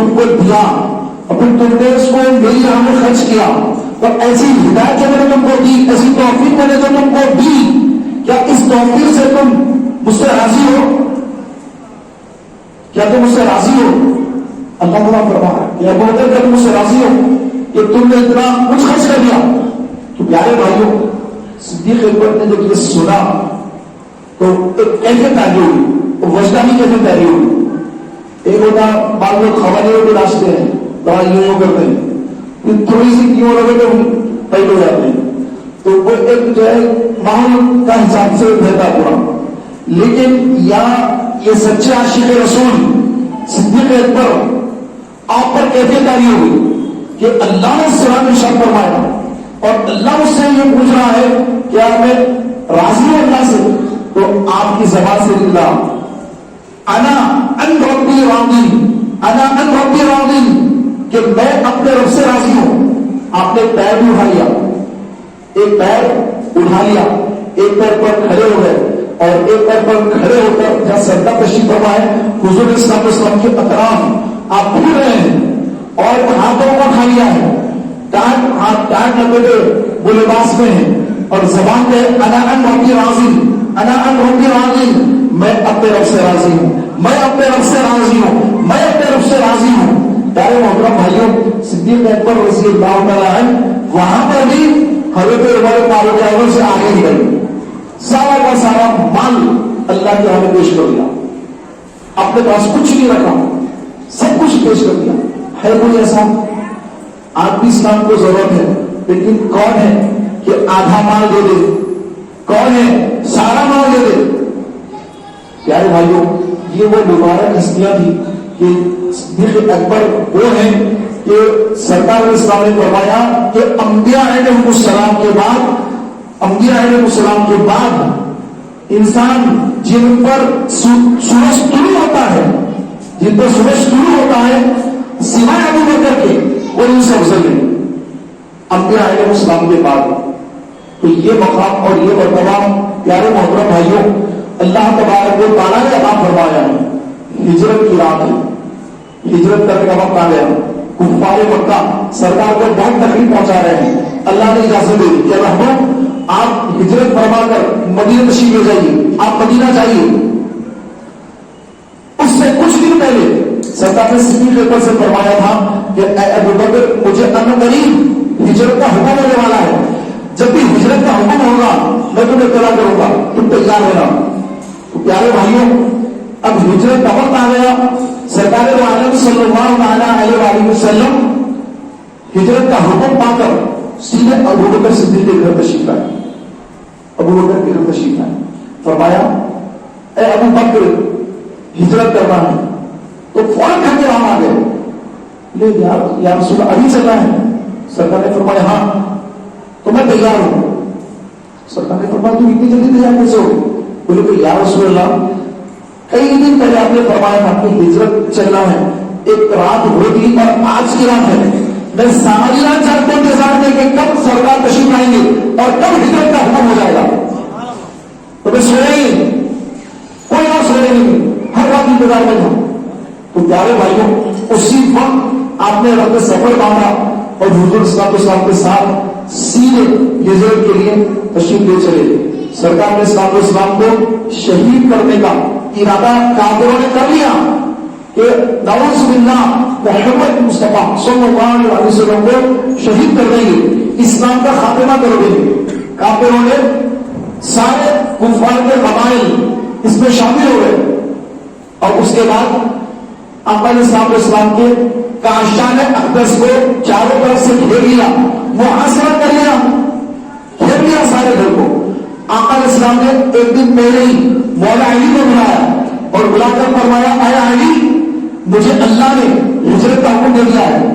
تم کو دیا اور پھر تم نے اس کو میری راہ میں خرچ کیا، اور ایسی ہدایت جو میں نے تم کو دی، ایسی توفیق میں نے جو تم کو دی، کیا اس توفیق سے تم مجھ سے راضی ہو؟ کیا تم مجھ سے راضی ہو؟ اللہ تعالیٰ فرمایا کہ ابو بکر کیا تم مجھ سے راضی ہو کہ تم نے اتنا کچھ خرچ کر دیا؟ تو پیارے بھائیوں، صدیق اکبر نے جب یہ سنا تو ایک کیفیت تاری ہوئی، وجدانی کیفیت تاری ہوئی۔ ایک ہوتا بعض لوگ خوانیوں کو راشتے ہیں، دوائی یوں کرتے ہیں، پھر تھوڑی سی کیوں لگے تو پہلے ہو جاتے ہیں، تو وہ ایک جو ہے ماحول کا حساب سے رہتا پورا۔ لیکن یا یہ سچے عاشق رسول صدیق اکبر آپ پر کیفیت تاری ہوگی کہ اللہ نے سلام ارشاد فرمایا اور اللہ اس سے یہ پوچھ رہا ہے کیا میں راضی ہوں اللہ سے؟ تو آپ کی زبان سے نکلا انا ان ربی راضی، انا ان ربی راضی، کہ میں اپنے رب سے راضی ہوں۔ آپ نے پیر بھی اٹھا لیا، ایک پیر اٹھا لیا، ایک پیر پر کھڑے ہو گئے اور ایک پیر پر کھڑے ہو کر جہاں سردا تشریف فرما ہے حضور صلی اللہ علیہ وسلم کے اطراف آپ پھر رہے ہیں اور ہاتھوں کو اٹھا لیا ہے، ہاتھ ٹانٹ لگے وہ لباس میں ہیں اور زبان پہ انا ان ربی راضی، انا ان ربی راضی، میں اپنے رب سے راضی ہوں، میں اپنے رب سے راضی ہوں، میں اپنے رب سے راضی ہوں۔ پیارے محترم بھائیوں، صدیق اکبر رضی اللہ تعالیٰ عنہ وہاں پر بھی حضرت عمر فاروق اعظم سے آگے ہی گئی، سارا کا سارا مال اللہ کے ہمیں پیش کر دیا، اپنے پاس کچھ نہیں رکھا، سب کچھ پیش کر دیا۔ ہے کوئی ایسا؟ آج بھی اسلام کو ضرورت ہے، لیکن کون ہے کہ آدھا مال دے دے؟ کون ہے سارا مال دے دے؟ پیارے بھائیوں، یہ وہ مبارک ہستیاں تھی کہ صدیق اکبر وہ ہیں کہ سرکار اسلام نے فرمایا کہ انبیاء علیہم السلام کے بعد، انبیاء علیہم السلام کے بعد انسان جن پر سورج طلوع ہوتا ہے، جن پر سورج طلوع ہوتا ہے سوائے ابو بکر کے، وہ ان سے افضل ہے انبیاء علیہ السلام کے بعد۔ تو یہ مقام اور یہ مرتبہ پیارے محترم بھائیوں اللہ تبارک و تعالیٰ نے عطا فرمایا ہے۔ ہجرت کی رات ہے، ہجرت کرنے کا وقت آ گیا، کفار مکہ سرکار کو بہت تکلیف پہنچا رہے ہیں، اللہ نے اجازت دے دی کہ رحمت آپ ہجرت فرما کر مدینہ تشریف لے جائیے، آپ مدینہ جائیے۔ اس سے کچھ دن پہلے سرکار نے صدیق اکبر سے فرمایا تھا کہ اے ابو بکر مجھے ان قریب ہجرت کا حکم ہونے والا ہے، جب بھی ہجرت کا حکم ہوگا میں تمہیں اطلاع کروں گا، تم تیار رہنا۔ تو پیارے بھائیوں، اب ہجرت کا وقت آ گیا، سرکار دو عالم صلی اللہ علیہ وآلہ وسلم ہجرت کا حکم پا کر سیدھے ابو بکر صدیق کے گھر تشریف لائے، ابو بکر کے گھر تشریف لائے، فرمایا اے ابو بکر ہجرت کرنا ہے، تو فوراً گھر کے وہاں آ گئے، لے یا رسول اللہ ابھی چلنا ہے؟ سرکار نے فرمایا ہاں، تو میں تیار ہوں۔ سرکار نے فرمایا تم اتنی جلدی تیار کیسے ہو؟ بولے کہ یا رسول اللہ کئی دن پہلے آپ نے فرمایا تھا کہ ہجرت چلنا ہے، ایک رات ہوگی اور آج کی رات ہے، میں ساری رات جاگتے انتظار میں کہ کب سرکار تشریف آئیں گے اور کب ہجرت کا حکم ہو جائے گا، تو میں سویا ہی کوئی اور سویا نہیں، ہر رات انتظار میں تھا۔ تو پیارے بھائیوں، اسی وقت آپ نے رب سفر باندھا اور حضور صلی اللہ علیہ وسلم کے ساتھ سیدھے ہجرت کے لیے تشریف لے چلے۔ سرکار نے صلی اللہ علیہ وسلم کو شہید کرنے کا ارادہ کافروں نے کر لیا کہ نعوذ باللہ محمد مصطفیٰ صلی اللہ علیہ وسلم کو شہید کر دیں گے، اسلام کا خاتمہ کر دیں گے۔ کافروں نے سارے کفار کے قبائل اس میں شامل ہو گئے اور اس کے بعد آقا علیہ السلام کے کاشان اقدس کو چاروں طرف سے گھیر لیا، محاصرہ کر لیا، گھیر لیا سارے گھر کو۔ آقا علیہ السلام نے ایک دن پہلے ہی مولا علی کو بلایا اور بلا کر فرمایا اے علی مجھے اللہ نے ہجرت کا حکم دے دیا ہے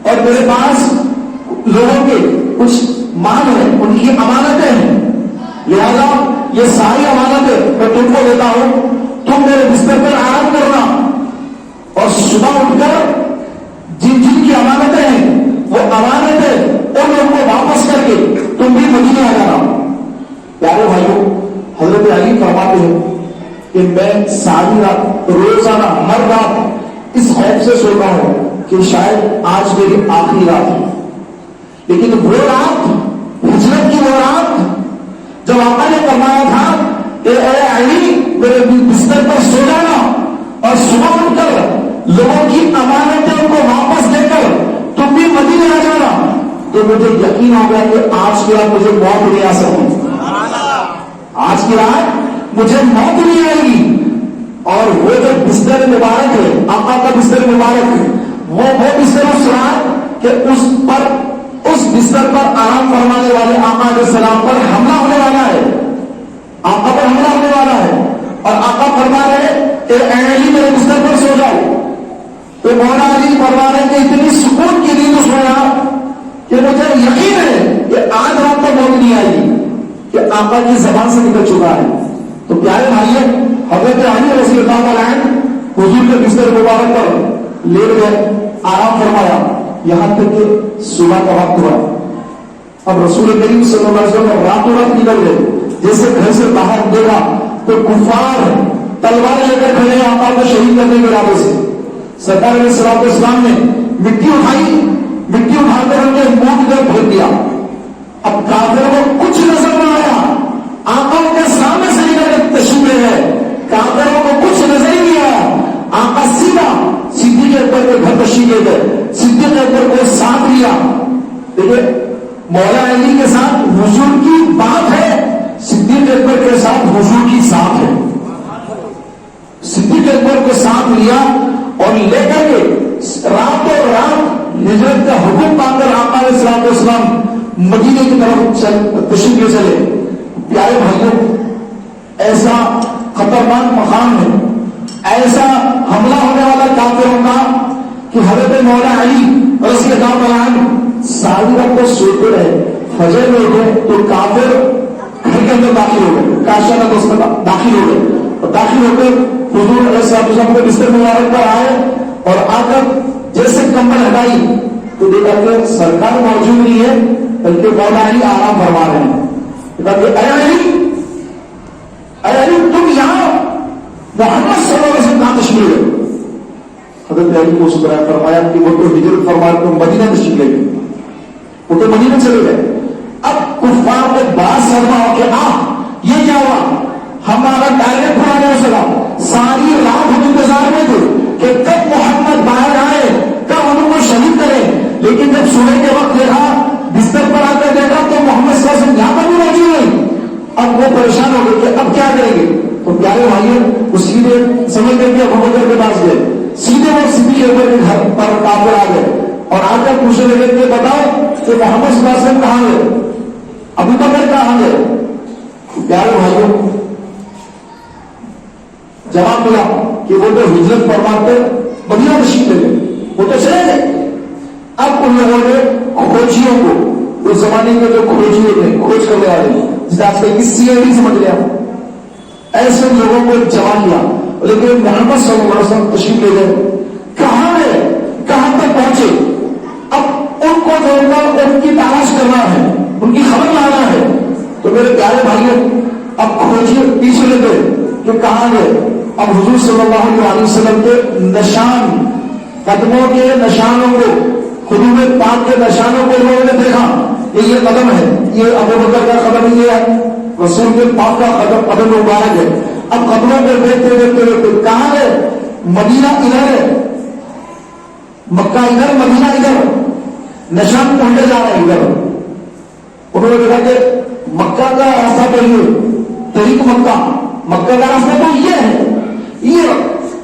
اور میرے پاس لوگوں کے کچھ مال ہے، ان کی امانتیں ہیں، لہذا یہ ساری امانتیں میں تم کو دیتا ہوں، تم میرے بستر پر آرام کرنا اور صبح اٹھ کر جن جن کی امانتیں ہیں وہ امانتیں ان لوگوں کو واپس کر کے تم بھی مدینے آ جانا۔ پیارے بھائیوں، حضرت علی فرماتے ہیں کہ میں ساری رات روزانہ ہر رات اس خوف سے سوتا ہوں کہ شاید آج میری آخری رات ہے، لیکن وہ رات، ہجرت کی وہ رات جب آقا نے فرمایا تھا کہ اے علی میرے بستر پر سو جانا اور صبح اٹھ کر لوگوں کی امانتیں کو واپس دے کر تم بھی مدینے آ جانا، تو مجھے یقین ہو گیا کہ آج کی رات مجھے موت نہیں آ سکتی، آج کی رات مجھے موت نہیں آئے گی۔ اور وہ جو بستر مبارک ہے، آقا کا بستر مبارک ہے، وہ بستر اس رات کہ اس بستر پر آرام فرمانے والے آقا علیہ السلام پر حملہ ہونے والا ہے، آقا پر حملہ ہونے والا ہے، اور آقا فرما رہے کہ اے علی میرے بستر پر سو جاؤ، تو مولا علی فرما رہے کہ اتنی سکون کی نیند سویا کہ مجھے یقین ہے کہ آج رات تک موت نہیں آئے گی، کہ آقا کی زبان سے نکل چکا ہے۔ تو پیارے بھائیوں، حضرت علی رضی اللہ عنہ حضور کے بستر مبارک پر لیٹ گئے، آرام فرمایا، یہاں تک کہ صبح کا وقت ہوا۔ اب رسول کریم صلی اللہ علیہ وسلم راتوں رات نکل گئے، جیسے گھر سے باہر دیکھا تو کفار تلوار لے کر کھڑے آقا کو شہید کرنے کے ارادے سے۔ سرکار علیہ الصلوۃ والسلام نے مٹی اٹھائی، مٹی اٹھا کر ان کے منہ کی طرف پھینک دیا۔ اب کافروں کو کچھ نظر نہ آیا، آقا کے سامنے سے نکل کر تشریف لے گئے، کافروں کو کچھ نظر ہی نہیں آیا۔ آقا سیدھا صدیق اکبر کے گھر تشریف لے گئے، صدیق اکبر کو ساتھ لیا۔ دیکھیے مولا علی کے ساتھ حضور کی بات ہے، صدیق اکبر کے ساتھ حضور کی ساتھ ہے۔ صدیق اکبر کو ساتھ لیا اور لے کر کے راتوں رات ہجرت کا حکم پا کر آقا علیہ الصلوۃ والسلام مدینے کی طرف تشریف لے چلے۔ پیارے بھائیوں، ایسا خطرناک مقام ہے، ایسا حملہ ہونے والا کافروں کا کہ حضرت مولا علی رضی اللہ عنہ ساری رات کو سوتے رہے، فجر میں اٹھے تو کافر گھر کے اندر داخل ہو گئے، کاشا کا دوست داخل ہو گئے، اور داخل ہو کر حضور علیہ السلام کے بستر مبارک پر آئے اور آ کر جیسے کمبل ہٹائی تو دیکھا کہ سرکار موجود نہیں ہے، بلکہ مولا علی آرام فرما رہے ہیں۔ اے علی تم یہاں محمد صلی اللہ علیہ وسلم کہاں تشریف ہے؟ حضرت علی کو سبحان فرمایا کہ وہ تو ہجرت فرما کر مدینہ تشریف لے گئے، وہ تو مدینہ چلے گئے۔ اب کفار کے بعد صدمہ ہو کہ یہ کیا ہوا، ہمارا ٹارگیٹ پورا نہیں ہو سکا، ساری رات ہم انتظار میں تھے کہ کب محمد باہر آئے، کب ہم کو شہید کرے، لیکن جب صبح کے وقت دیکھا، بستر پر آ کر دیکھا تو محمد صلی اللہ علیہ وسلم یہاں پر بھی موجود نہیں۔ اب وہ پریشان ہو گئے کہ اب کیا کریں گے، تو پیارے بھائیوں وہ سیدھے سمجھ کر کے ابو بکر کے پاس گئے، سیدھے وہ صدیق اکبر کے گھر پر کافر آ گئے اور آ کر پوچھنے لگے کہ بتاؤ کہ محمد صلی اللہ علیہ وسلم کہاں گئے، ابو بکر کہاں گئے؟ پیارے بھائیوں جواب ملا کہ وہ تو ہجرت فرما کر مدینہ تشریف لے گئے، وہ تو چلے گئے۔ اب ان لوگوں نے کھوجیوں کو، اس زمانے کے جو کھوجیے تھے، کھوج کرنے والے، جسے آج کل کی سی آئی ڈی سمجھ لیا، ایسے لوگوں کو جمع کیا، لیکن محمد صلی اللہ علیہ وسلم تشریف لے گئے، کہاں گئے، کہاں تک پہنچے؟ اب ان کو جو ان کی تلاش کرنا ہے، ان کی خبر لانا ہے۔ تو میرے پیارے بھائیوں اب کھوجیے پیچھے لے گئے کہ کہاں گئے۔ اب حضور صلی اللہ علیہ وسلم کے نشان، قدموں کے نشانوں کو، حضور پاک کے نشانوں کو لوگوں نے دیکھا کہ یہ قدم ہے، یہ ابو بکر کا قدم، یہ ہے رسول کے پاک کا قدم مبارک ہے۔ اب قدموں کو دیکھتے دیکھتے دیکھتے کہاں ہے، مدینہ ادھر ہے، مکہ ادھر، مدینہ ادھر، نشان پہنچے جا رہے ہیں ادھر۔ انہوں نے دیکھا کہ مکہ کا راستہ تو یہ طریق مکہ، مکہ کا راستہ تو یہ ہے، یہ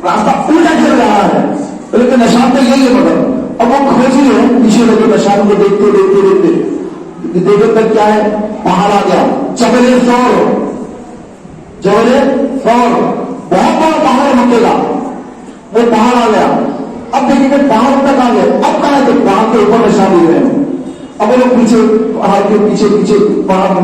راستہ الٹا چل رہا ہے، لیکن نشان تو یہی ہے مگر۔ اب وہ کھوجی ہے پیچھے لگے نشانوں کو دیکھتے دیکھتے دیکھتے دیکھتے تک کیا ہے، پہاڑ آ گیا، جبل ثور، جبل ثور بہت بڑا پہاڑ مکے کا، وہ پہاڑ آ گیا۔ اب دیکھیں کہ پہاڑ تک آ گئے، اب کہاں ہے کہ پہاڑ کے اوپر نشان دے رہے ہیں۔ اب وہ لوگ پیچھے پہاڑ کے پیچھے پیچھے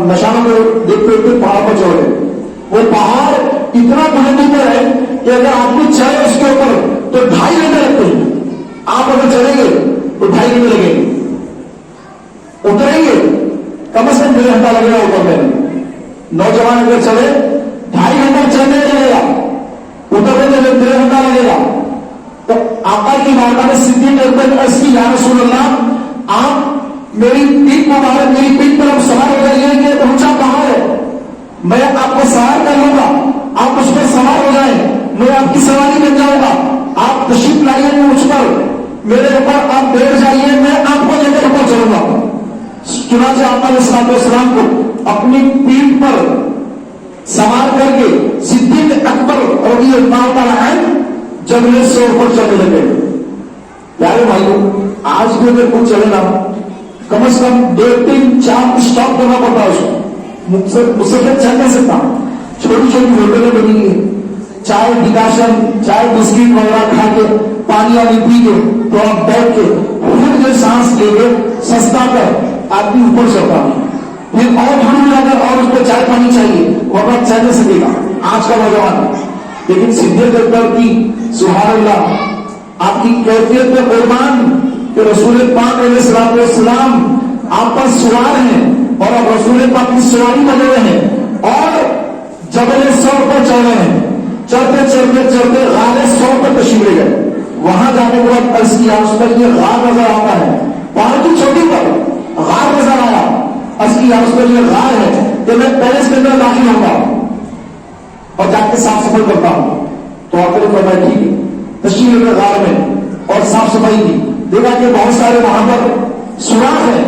نشانوں کو دیکھتے دیکھتے پہاڑ پر چڑھ گئے۔ وہ پہاڑ اتنا بلندی پر ہے کہ اگر آدمی چڑھے اس کے اوپر تو 2.5 گھنٹے لگتے ہیں، آپ اگر چڑھیں گے تو 2.5 گھنٹے لگیں گے، اتریں گے کم از کم 1.5 گھنٹہ لگے گا اوپر میں۔ نوجوان اگر چڑھے 2.5 گھنٹہ چڑھنے لگے گا، اترنے میں 1.5 گھنٹہ لگے گا۔ تو آقا کی بارگاہ میں صدیق اکبر نے عرض کی یا رسول اللہ آپ میری پیٹھ مبارک میری پیٹھ پر اب سوار ہو جائیے کہ اونچا پہاڑ ہے میں آپ کو سوار کر لوں گا آپ اس پر سوار ہو جائیں میں آپ کی سواری بن جاؤں گا آپ تشریف لائیے مجھ پر میرے اوپر آپ بیٹھ جائیے میں آپ کو لے کر اوپر چلوں گا چنانچہ آقا علیہ السلام کو اپنی پیٹھ پر سوار کر کے صدیق اکبر رضی اللہ تعالی عنہ جبل سور پر چلنے لگے پیارے بھائیوں آج بھی اگر کوئی چلے نا کم از کم 2-3-4 اسٹاپ کرنا پڑتا ہے اس کو چل نہیں سکتا چھوٹی چھوٹی ہوٹلیں بنی ہے چائے ڈکاشن چائے بسکٹ وغیرہ کھا کے پانی والی پی کے تو آپ بیٹھ کے پھر جو سانس لے کے سستا کر آدمی اوپر چڑھتا ہے پھر اور تھوڑی ملا کر اور اس کو چائے پانی چاہیے وہ بات چل نہیں سکے گا آج کا نوجوان لیکن صدیق اکبر کی سبحان اللہ آپ کی کیفیت میں قربان کہ رسول پاک علیہ السلام آپ پر سوار ہیں اور اب رسول پاک کی سواری بنے ہوئے ہیں اور جبل سور پر چڑھ رہے ہیں چڑھتے چڑھتے چڑھتے غار سور پر تشریف لے گئے وہاں جانے کے بعد عرض کیا اس پر یہ غار نظر آتا ہے پہاڑ کی چوٹی پر غار نظر آیا عرض کیا اس پر یہ غار ہے کہ میں پیلس کے اندر داخل ہوں گا اور جا کے صاف صفائی کرتا ہوں تو آپ نے فرمایا ٹھیک ہے تشریف لے غار میں اور صاف صفائی کی دیکھا کہ بہت سارے وہاں پر سوراخ ہیں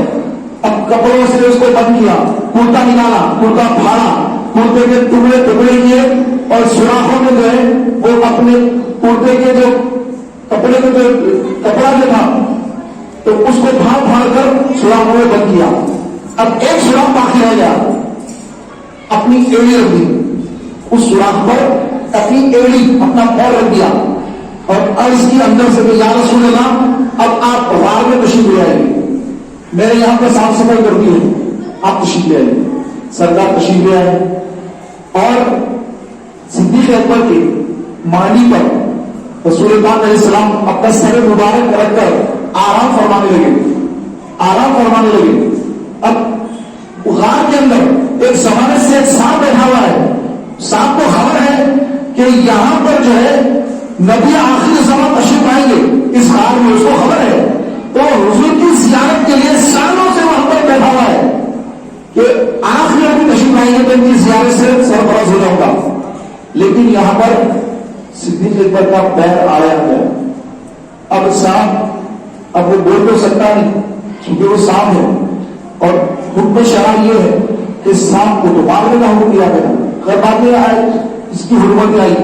اب کپڑوں سے اس کو بند کیا کرتا نکالا کرتا پھاڑا کرتے کے ٹکڑے کیے اور سوراخوں میں جو ہے وہ اپنے کرتے کے جو کپڑے کا جو کپڑا جو تھا تو اس کو پھاڑ کر سوراخوں میں بند کیا اب ایک سوراخ باقی رہ گیا اپنی ایڑی رکھ دی اس سوراخ پر اپنی ایڑی اپنا پیر رکھ دیا اور عرض کی اندر سے کہ یا رسول اللہ اب آپ غار میں تشریف لے آئیں گے میں نے یہاں پر صاف صفائی کر دی ہے آپ تشریف لے آئیں سرکار تشریف لے آئے اور صدیق اکبر کے معنی پر رسول پاک علیہ السلام اپنا سر مبارک رکھ کر آرام فرمانے لگے اب غار کے اندر ایک زمانے سے ایک سانپ بیٹھا ہوا ہے سانپ کو خبر ہے کہ یہاں پر جو ہے نبی آخری زمان تشریف آئیں گے اس غار میں اس کو خبر ہے تو حضور کی زیارت کے لیے سالوں سے وہاں پر بیٹھا ہوا ہے کہ آخری نبی تشریف آئیں گے تو ان کی زیارت سے سرفراز ہو جاؤں گا لیکن یہاں پر صدیق اکبر کا پیر آیا ہے اب سانپ اب وہ بول تو سکتا نہیں کیونکہ وہ سانپ ہے اور حکم شرع یہ ہے کہ سانپ کو تو مارنے کا حکم دیا گیا خیر بعد میں آئے اس کی حرمت آئی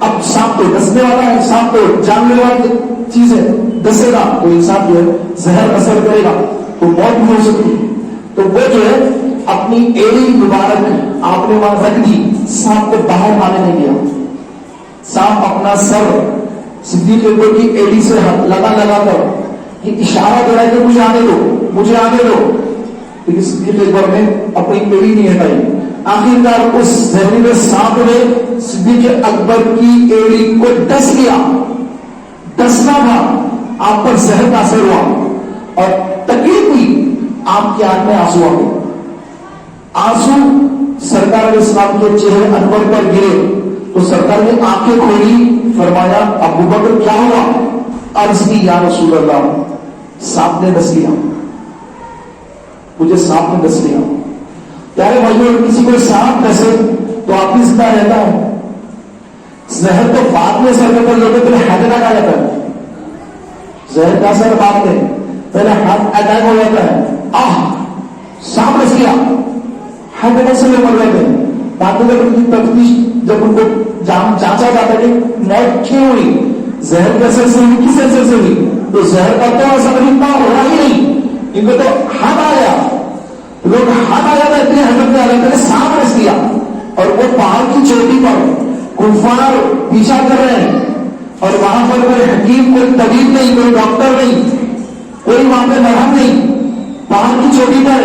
اب سانپ تو ڈسنے والا ہے سانپ تو جان لینے والی چیز ہے ڈسے گا تو انسان جو ہے زہر اثر کرے گا تو موت بھی ہو سکتی ہے تو وہ جو ہے اپنی ایڑی مبارک آپ نے وہاں رکھ دی سانپ کو باہر آنے نہیں دیا سانپ اپنا سر صدیق اکبر کی ایڑی سے لگا کر یہ اشارہ دے رہا ہے کہ مجھے آنے دو لیکن صدیق اکبر نے اپنی ایڑی نہیں ہٹائی آخرکار اس زہریلے سانپ نے صدیق اکبر کی ایڑی کو ڈس لیا ڈسنا تھا آپ پر زہر کا اثر ہوا اور تکلیف ہوئی آپ کی آنکھ میں آنسو آ گئے آنسو سرکار علیہ السلام کے چہرے انور پر گرے تو سرکار نے آنکھیں کھولی فرمایا ابو بکر کیا ہوا عرض کی یا رسول اللہ سانپ نے ڈس لیا مجھے سانپ نے ڈس لیا پیارے بھائیوں کسی کو سانپ ڈسے تو آپ کی زندہ رہتا ہے زہر تو بعد میں سر کر لوگوں پہلے ہارٹ اٹیک آ جاتا ہے زہر کا اثر بعد میں پہلے ہارٹ اٹیک ہو جاتا ہے سانپ ڈس لیا ہارٹ اٹیک سے لوگ مر جاتے ہیں بعد میں جب ان کی تفتیش جب ان کو جانچا جاتا ہے کہ موت کیوں ہوئی زہر کے اثر سے ہوئی کس اثر سے ہوئی تو زہر کا تو اثر اتنا ہو رہا ہی نہیں ان کو تو ہاتھ آ گیا لوگ ہاتھ آ جاتا ہے اتنے حضرت میں آ جاتے ہیں سانپ ڈس لیا اور وہ پہاڑ کی چوٹی پر کفار پیچھا کر رہے ہیں اور وہاں پر کوئی حکیم کوئی طبیب نہیں کوئی ڈاکٹر نہیں کوئی وہاں پہ مرہم نہیں پہاڑ کی چوٹی پر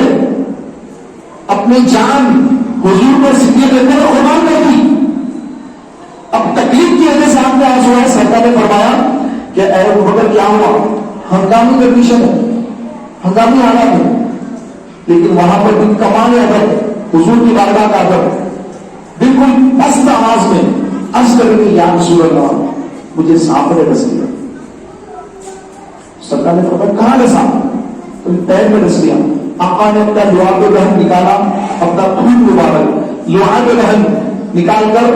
اپنی جان حضور پر صدیق اکبر قربان کر دی اب تکلیف کی وجہ سے آپ نے آج ہوا ہے سرکار نے فرمایا کہ اے ابو بکر کیا ہوا ہنگامی کنڈیشن ہے ہنگامی حالات ہے لیکن وہاں پر بھی کمال ادب حضور کی بارگاہ کا ادب بالکل پست آواز میں عرض کرنے کی یا رسول اللہ مجھے سانپ نے ڈس لیا سرکار نے فرمایا کہاں ڈسا؟ تو پیر میں ڈس لیا. آقا نے اپنا لعاب دہن نکالا, اپنا خون مبارک لعاب دہن نکال کر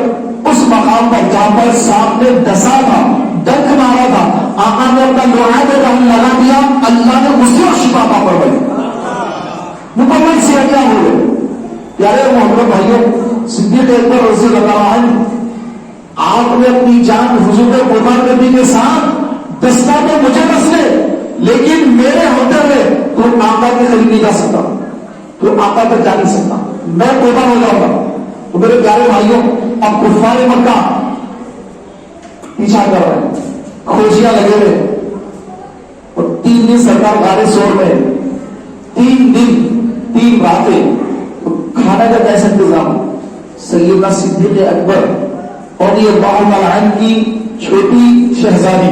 اس مقام پر جہاں پر سانپ نے ڈسا تھا, ڈنک مارا تھا, آقا نے اپنا لعاب دہن لگا دیا. اللہ نے اس کو شفا پا فرمائی, مکمل صحت ہو گئے. پیارے محترم بھائیوں, صدیق اکبر رضی اللہ عنہ آپ نے اپنی جان حضور کو قربان کرنے کے ساتھ دستا تو مجھے بس لے, لیکن میرے ہوتے ہوئے تو آقا کے قریب نہیں جا سکتا, تو آقا تک جا نہیں سکتا, میں قربان ہو جاؤں گا. تو میرے پیارے بھائیوں, اب کفار مکہ پیچھا کر رہے ہیں, کھوجیاں لگے ہوئے, اور 3 دن سرکار غار سور میں, 3 دن 3 راتیں. کھانا کا کیسا انتظام؟ سیدنا صدیق اکبر رضی اللہ تعالی عنہ کی چھوٹی شہزادی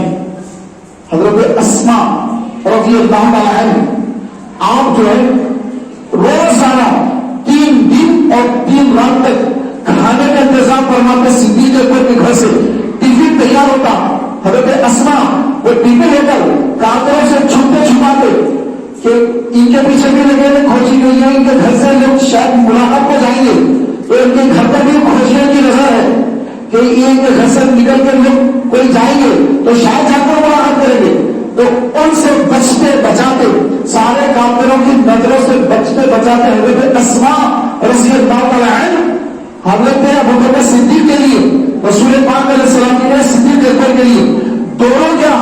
حضرت اسماء رضی اللہ تعالی عنہ, آپ جو ہے روزانہ 3 دن اور 3 رات تک کھانے کا انتظام فرماتے. صدیق اکبر کے گھر سے ٹفن تیار ہوتا, حضرت اسماء وہ ٹفن لے کر کافروں سے چھپتے چھپاتے کہ ان کے پیچھے بھی لگے ہوئے کھوجی نہیں ہے, ان کے گھر سے لوگ شاید ملاقات کو جائیں گے, تو ان کے گھر پر بھی کھوجیوں کی نظر ہے کہ ان کے گھر سے نکل کر لوگ کوئی جائیں گے تو شاید جا کر ملاقات کریں گے. تو ان سے بچتے بچاتے, سارے کافروں کی نظروں سے بچتے بچاتے حضرت اسماء رضی اللہ تعالی عنہ حضرت ابو بکر صدیق کے لیے, رسول پاک علیہ السلام کے صدیق اکبر کے لیے دونوں کیا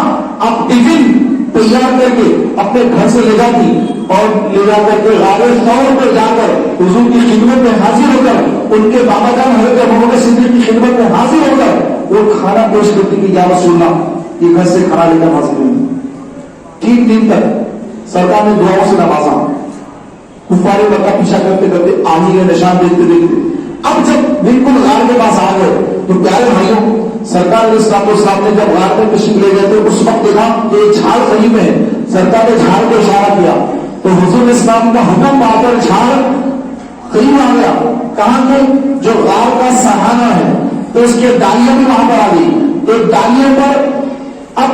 اب ٹفن تیار کر کے اپنے گھر سے لے جاتی, اور لے جا کر کے غار ثور پر جا کر حضور کی خدمت میں حاضر ہو کر ان کے بابا جان حضرت ابو بکر صدیق کی خدمت میں حاضر ہو کر وہ کھانا پیش کرتی کہ یا رسول اللہ یہ گھر سے کھانا لے کر حاضر ہوئی. 3 دن تک سرکار نے دعاؤں سے نوازا. کفار مکہ پیچھا کرتے کرتے آگے کے نشان دیکھتے دیکھتے اب جب بالکل غار کے پاس آ گئے تو پیارے بھائیوں, سرکار علیہ السلام نے جب غار میں تشریف لے گئے تو اس وقت دیکھا کہ جھاڑ قریب ہے. سرکار نے جھاڑ کو اشارہ کیا تو حضور اسلام کا حکم پا کر جھاڑ قریب آ گیا. کہاں کہ جو غار کا سہانا ہے تو اس کے ڈالیاں بھی وہاں پر آ گئی. تو ڈالیوں پر اب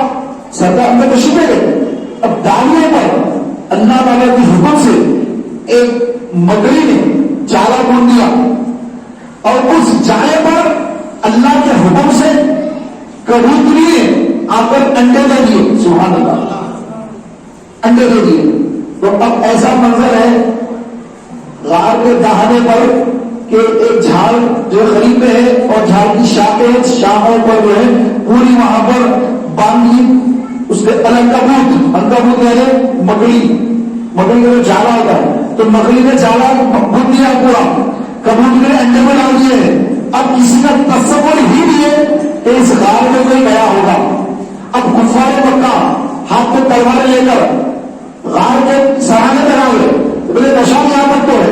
سرکار میں تشریف لے گئے, اب ڈالیوں پر اللہ تعالیٰ کے حکم سے ایک مکڑی نے چارہ بون دیا, اور اس جائے پر اللہ کے حکم سے کبوتری نے آ کر انڈے دے دیے. سبحان اللہ, انڈے دے دیے. تو اب ایسا منظر ہے غار کے دہانے پر کہ ایک جھاڑ جو قریب میں ہے اور جھاڑ کی شاخوں پر جو ہے پوری وہاں پر باندھی, اس کے عنکبوت یعنی مکڑی کا جو جالا ہوتا ہے, تو مکڑی نے جالا بن دیا پورا, کبوتر نے انڈے میں ڈال دیے. اب کسی کا تصور ہی نہیں ہے کہ اس غار میں کوئی گیا ہوگا. اب کفار مکہ ہاتھ میں تلواریں لے کر غار کے سہانے پر آ گئے. بولے نشان یہاں پر تو ہے,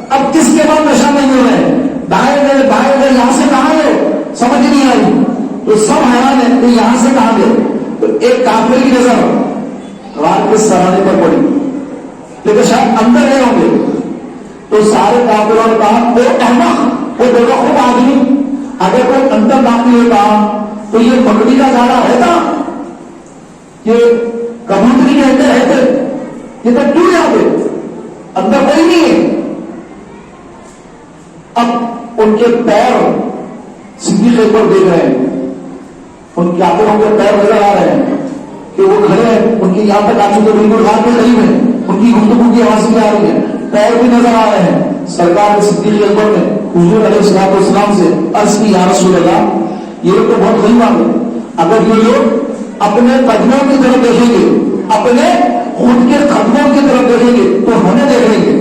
اب کس کے بعد نشان نہیں ہو رہے, دائیں گئے یہاں سے کہاں گئے سمجھ نہیں آئی. تو سب حیران ہے کہ یہاں سے کہاں گئے. تو ایک کافر کی نظر غار کے سہانے پر پڑی, لیکن شاید اندر گئے ہوں گے. تو سارے کافروں نے کہا وہ احمق, وہ دیکھو خوب آدمی, اگر کوئی اندر داخل ہوتا تو یہ مکڑی کا جالا رہتا, یہ کبوتری کہتے رہتے, یہ تو کیوں جاتے, اندر کوئی نہیں ہے. اب ان کے پیر صدیق اکبر دیکھ رہے ہیں, ان کے آنکھوں کے پیر نظر آ رہے ہیں کہ وہ کھڑے ہیں, ان کے یہاں تک آ چکے بالکل غار کے قریب ہیں, ان کی گفتگو کی آواز بھی آ رہی ہے, پیر بھی نظر آ رہے ہیں. سرکار صدیق اکبر نے حضور علیہ السلام سے عرض کی یا رسول اللہ یہ لوگ تو بہت غریب آدمی, اگر یہ لوگ اپنے قدموں کی طرف دیکھیں گے, اپنے خود کے قدموں کی طرف دیکھیں گے تو ہمیں دیکھیں گے.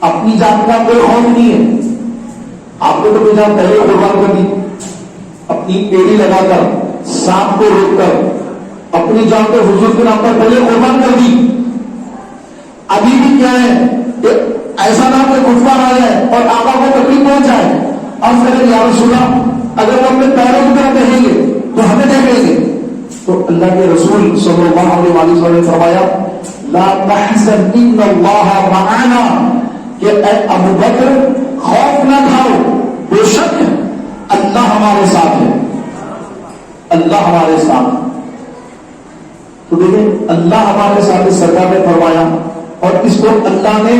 اپنی جان کا کوئی خوف نہیں ہے, آپ نے تو کوئی جان پہلے قربان کر دی, اپنی ایڑی لگا کر سانپ کو روک کر اپنی جان کو حضور کے نام پر پہلے قربان کر دی. ابھی بھی کیا ہے کہ ایسا نام کہ کفار آ جائے اور آقا کو تکلیف پہنچ جائے, اب کریں یا رسول اللہ اگر وہ اپنے پیروں کی طرف دیکھیں گے تو ہمیں دیکھیں گے. تو اللہ کے رسول صلی اللہ علیہ وسلم نے فرمایا لا تحزن ان اللہ معنا, کہ اے ابو بکر خوف نہ کھاؤ, بے شک اللہ ہمارے ساتھ ہے, اللہ ہمارے ساتھ. تو دیکھیں اللہ ہمارے ساتھ سرکار نے فرمایا اور اس کو اللہ نے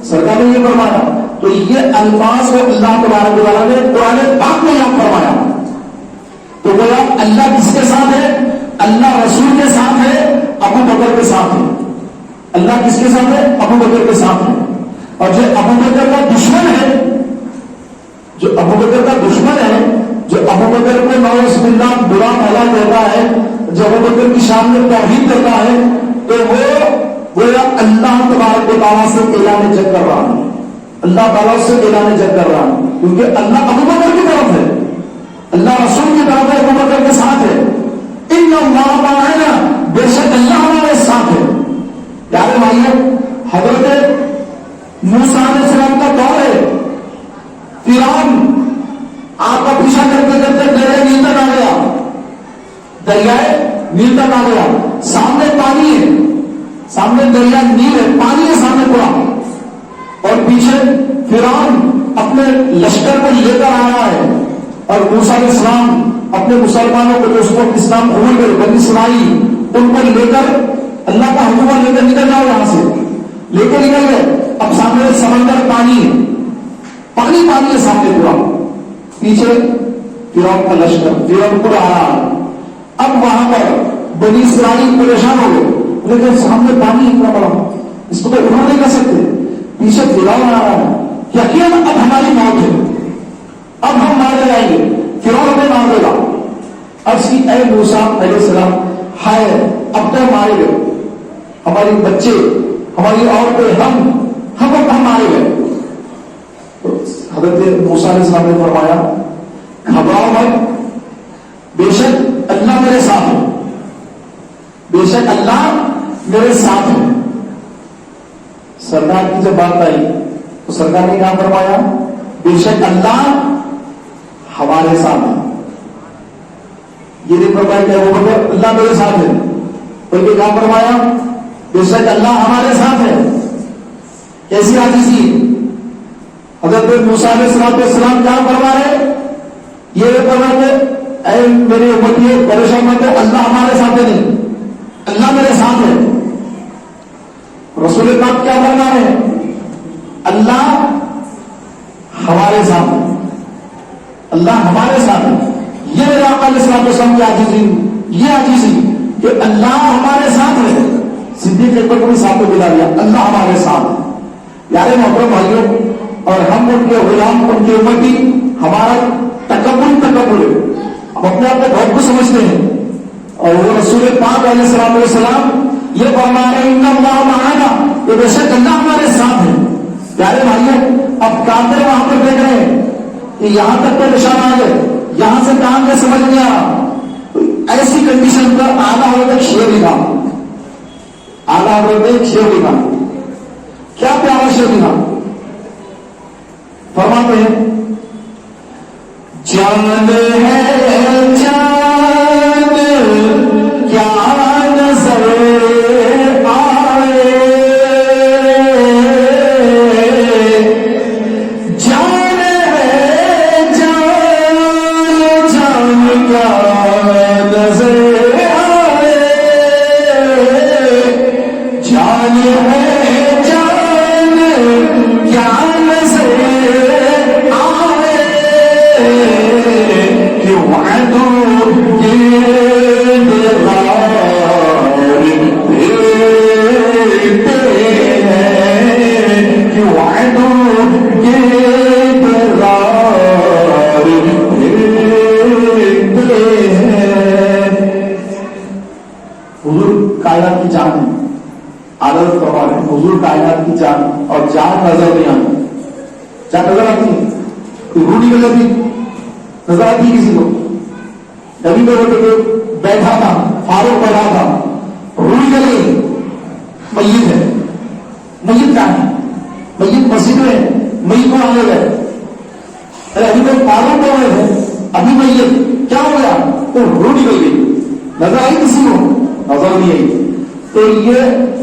سرکار نے یہ فرمایا، تو یہ الفاظ کو اللہ تبارک و تعالیٰ نے قرآن پاک میں یہاں فرمایا. تو گویا اللہ کس کے ساتھ ہے؟ اللہ رسول کے ساتھ ہے، ابو بکر کے ساتھ ہے. اللہ کس کے ساتھ ہے؟ ابو بکر کے ساتھ ہے. اور جو ابو بکر کا دشمن ہے، جو ابو بکر کا دشمن ہے، جو ابو بکر کو نعوذ باللہ برا بھلا کہتا ہے، جو ابو بکر کی شان میں توہین کرتا ہے، تو وہ اللہ تبارک و تعالیٰ سے اعلان جنگ کر رہا ہے. اللہ تعالیٰ سے اعلان جنگ کر رہا ہے، کیونکہ اللہ ابو بکر کی طرف ہے، اللہ رسول کی طرف ہے، ابو بکر کے ساتھ ہے. ان اللہ معنا، بے شک اللہ ہمارے ساتھ ہے. پیارے بھائیوں، حضرت موسیٰ علیہ السلام کا دور ہے. فرعون آپ کا پیچھا کرتے کرتے دریائے نیل تک آ گیا، دریائے نیل تک آ گیا. سامنے پانی ہے، سامنے دریا نیل ہے، پانی ہے سامنے پورا، اور پیچھے فرعون اپنے لشکر کو لے کر آ رہا ہے. اور موسیٰ علیہ السلام اپنے مسلمانوں کو جو اس وقت اسلام قبول کرے، بنی اسرائیل، ان کو لے کر اللہ کا حکم لے کر نکل جاؤ یہاں سے، لے کے نکل گئے. اب سامنے سمندر پانی ہے، پانی پانی ہے سامنے پورا، پیچھے فرعون کا لشکر، فرعون کو آ رہا ہے. اب وہاں پر بنی اسرائیل پریشان ہو گئے، لیکن سامنے پانی اتنا بڑا، اس کو تو اٹھا نہیں کر سکتے، پیچھے فرعون آ رہا ہے. یقین اب ہماری موت ہے، اب ہم مارے جائیں گے، فرعون ہمیں مار دے گا. اب اس کی اے موسیٰ علیہ السلام، ہائے اب تو مارے گئے، ہماری بچے، ہماری عورتیں، ہم مارے گئے. حضرت موسیٰ علیہ السلام نے فرمایا گھبراؤ مت، بے شک اللہ میرے ساتھ ہے، بے شک اللہ میرے ساتھ ہے. سرکار کی جب بات آئی تو سرکار نے کہا فرمایا بے شک اللہ ہمارے ساتھ ہے. یہ نہیں فرمایا کہ وہ اللہ میرے ساتھ ہے، بلکہ کہا فرمایا بے شک اللہ ہمارے ساتھ ہے. کیسی عاجزی! حضرت موسیٰ علیہ السلام کیا فرما رہے؟ یہ فرما کہ اے میری امتی پریشان مت، اللہ ہمارے ساتھ ہے، نہیں اللہ میرے ساتھ ہے. رسول پاک کیا فرما رہے ہیں؟ اللہ ہمارے ساتھ ہے، اللہ ہمارے ساتھ ہے. یہ میرے آقا علیہ السلام کی عاجزی، یہ عاجزی کہ اللہ ہمارے ساتھ ہے. صدیق اکبر کو بھی ساتھ میں ملا دیا، اللہ ہمارے ساتھ ہے. پیارے محترم بھائیوں، اور ہم ان کے غلام، ان کی امتی، ہمارا تکبر ہے، ہم اپنے آپ کو بہت کچھ سمجھتے ہیں. اور وہ رسول پاک علیہ السلام یہ فرما رہے ہیں ان اللہ معنا، کہ بے شک اللہ ہمارے ساتھ ہے. پیارے بھائیوں، اب کافر وہاں پر دیکھ رہے ہیں کہ یہاں تک تو نشان آ گئے، یہاں سے کہاں کے سمجھ نہیں آ رہا. ایسی کنڈیشن پر آدھا حضرت شیر لکھا، آدھا حضرت شیر لکھا. کیا پیارا شیر لکھا! فرماتے ہیں جان ہے جان کیا نظر آئے، جان ہے جان جان کیا نظر آئے، جان ہے جان کیا نظر کائنات کی جان ہے. عادت فرما رہے ہیں حضور کائنات کی جان، اور جان نظر نہیں آتی. جان نظر آتی ہے؟ کوئی روح نکل جاتی نظر آتی ہے کسی کو؟ نبی کو بیٹھا تھا، فاروق بیٹھا تھا، روح نکل گئی، میت ہے. میت کیا ہے؟ میت مسجد میں، میت کو آنے گئے، ارے ابھی تو فاروق ہو رہے تھے، ابھی میت کیا ہو گیا؟ تو روح نکل گئی. نظر آئی کسی کو؟ نظر نہیں آئی. تو یہ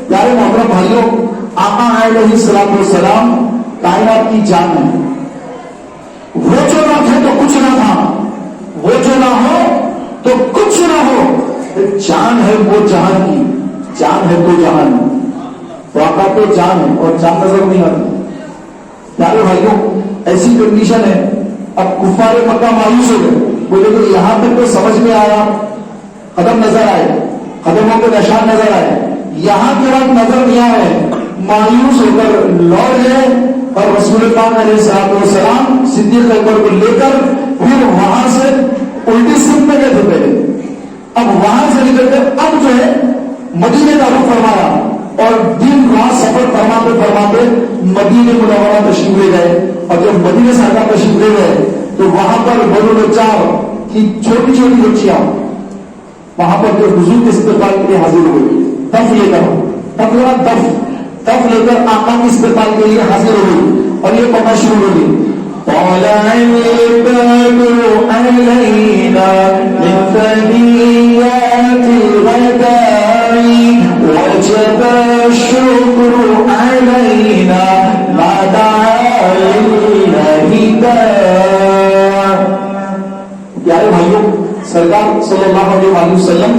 پیارے محترم بھائیوں، آقا علیہ السلام کائنات کی جان ہے. وہ جو نہ تھے تو کچھ نہ تھا، وہ جو نہ ہو تو کچھ نہ ہو. جان ہے وہ جہان کی، جان ہے تو جہان، واقع تو جان ہے اور جان نظر نہیں آتی۔ پیارے بھائیوں ایسی کنڈیشن ہے، اب کفار مکہ مایوس ہو گئے، بولے کہ یہاں تک تو سمجھ میں آیا، قدم نظر آئے، قدموں کے نشان نظر آئے، یہاں کے بعد نظر نہیں آ رہے، مایوس ہو کر لوٹ گئے اور رسول پاک علیہ الصلوۃ والسلام صدیق اکبر کو لے کر پھر وہاں سے الٹی سمت میں گئے تھے پہلے، اب وہاں سے نکل کر اب جو ہے مدینے کا رخ فرمایا اور دن رات سفر فرماتے فرماتے مدینے منورہ تشریف لے گئے، اور جب مدینے سرکار تشریف لے گئے تو وہاں پر بنو نجار کی چھوٹی چھوٹی بچیاں وہاں پر جو حضور کے استقبال کے لیے حاضر ہوئی، دف لے کر، دف لے کر آقا کے استقبال کے لیے حاضر ہوئی اور یہ پڑھنا شروع ہو گئی، طلع البدر علينا من ثنيات الوداع وجب الشكر علينا ما دعا لله داع۔ پیارے بھائیوں سرکار صلی اللہ علیہ وسلم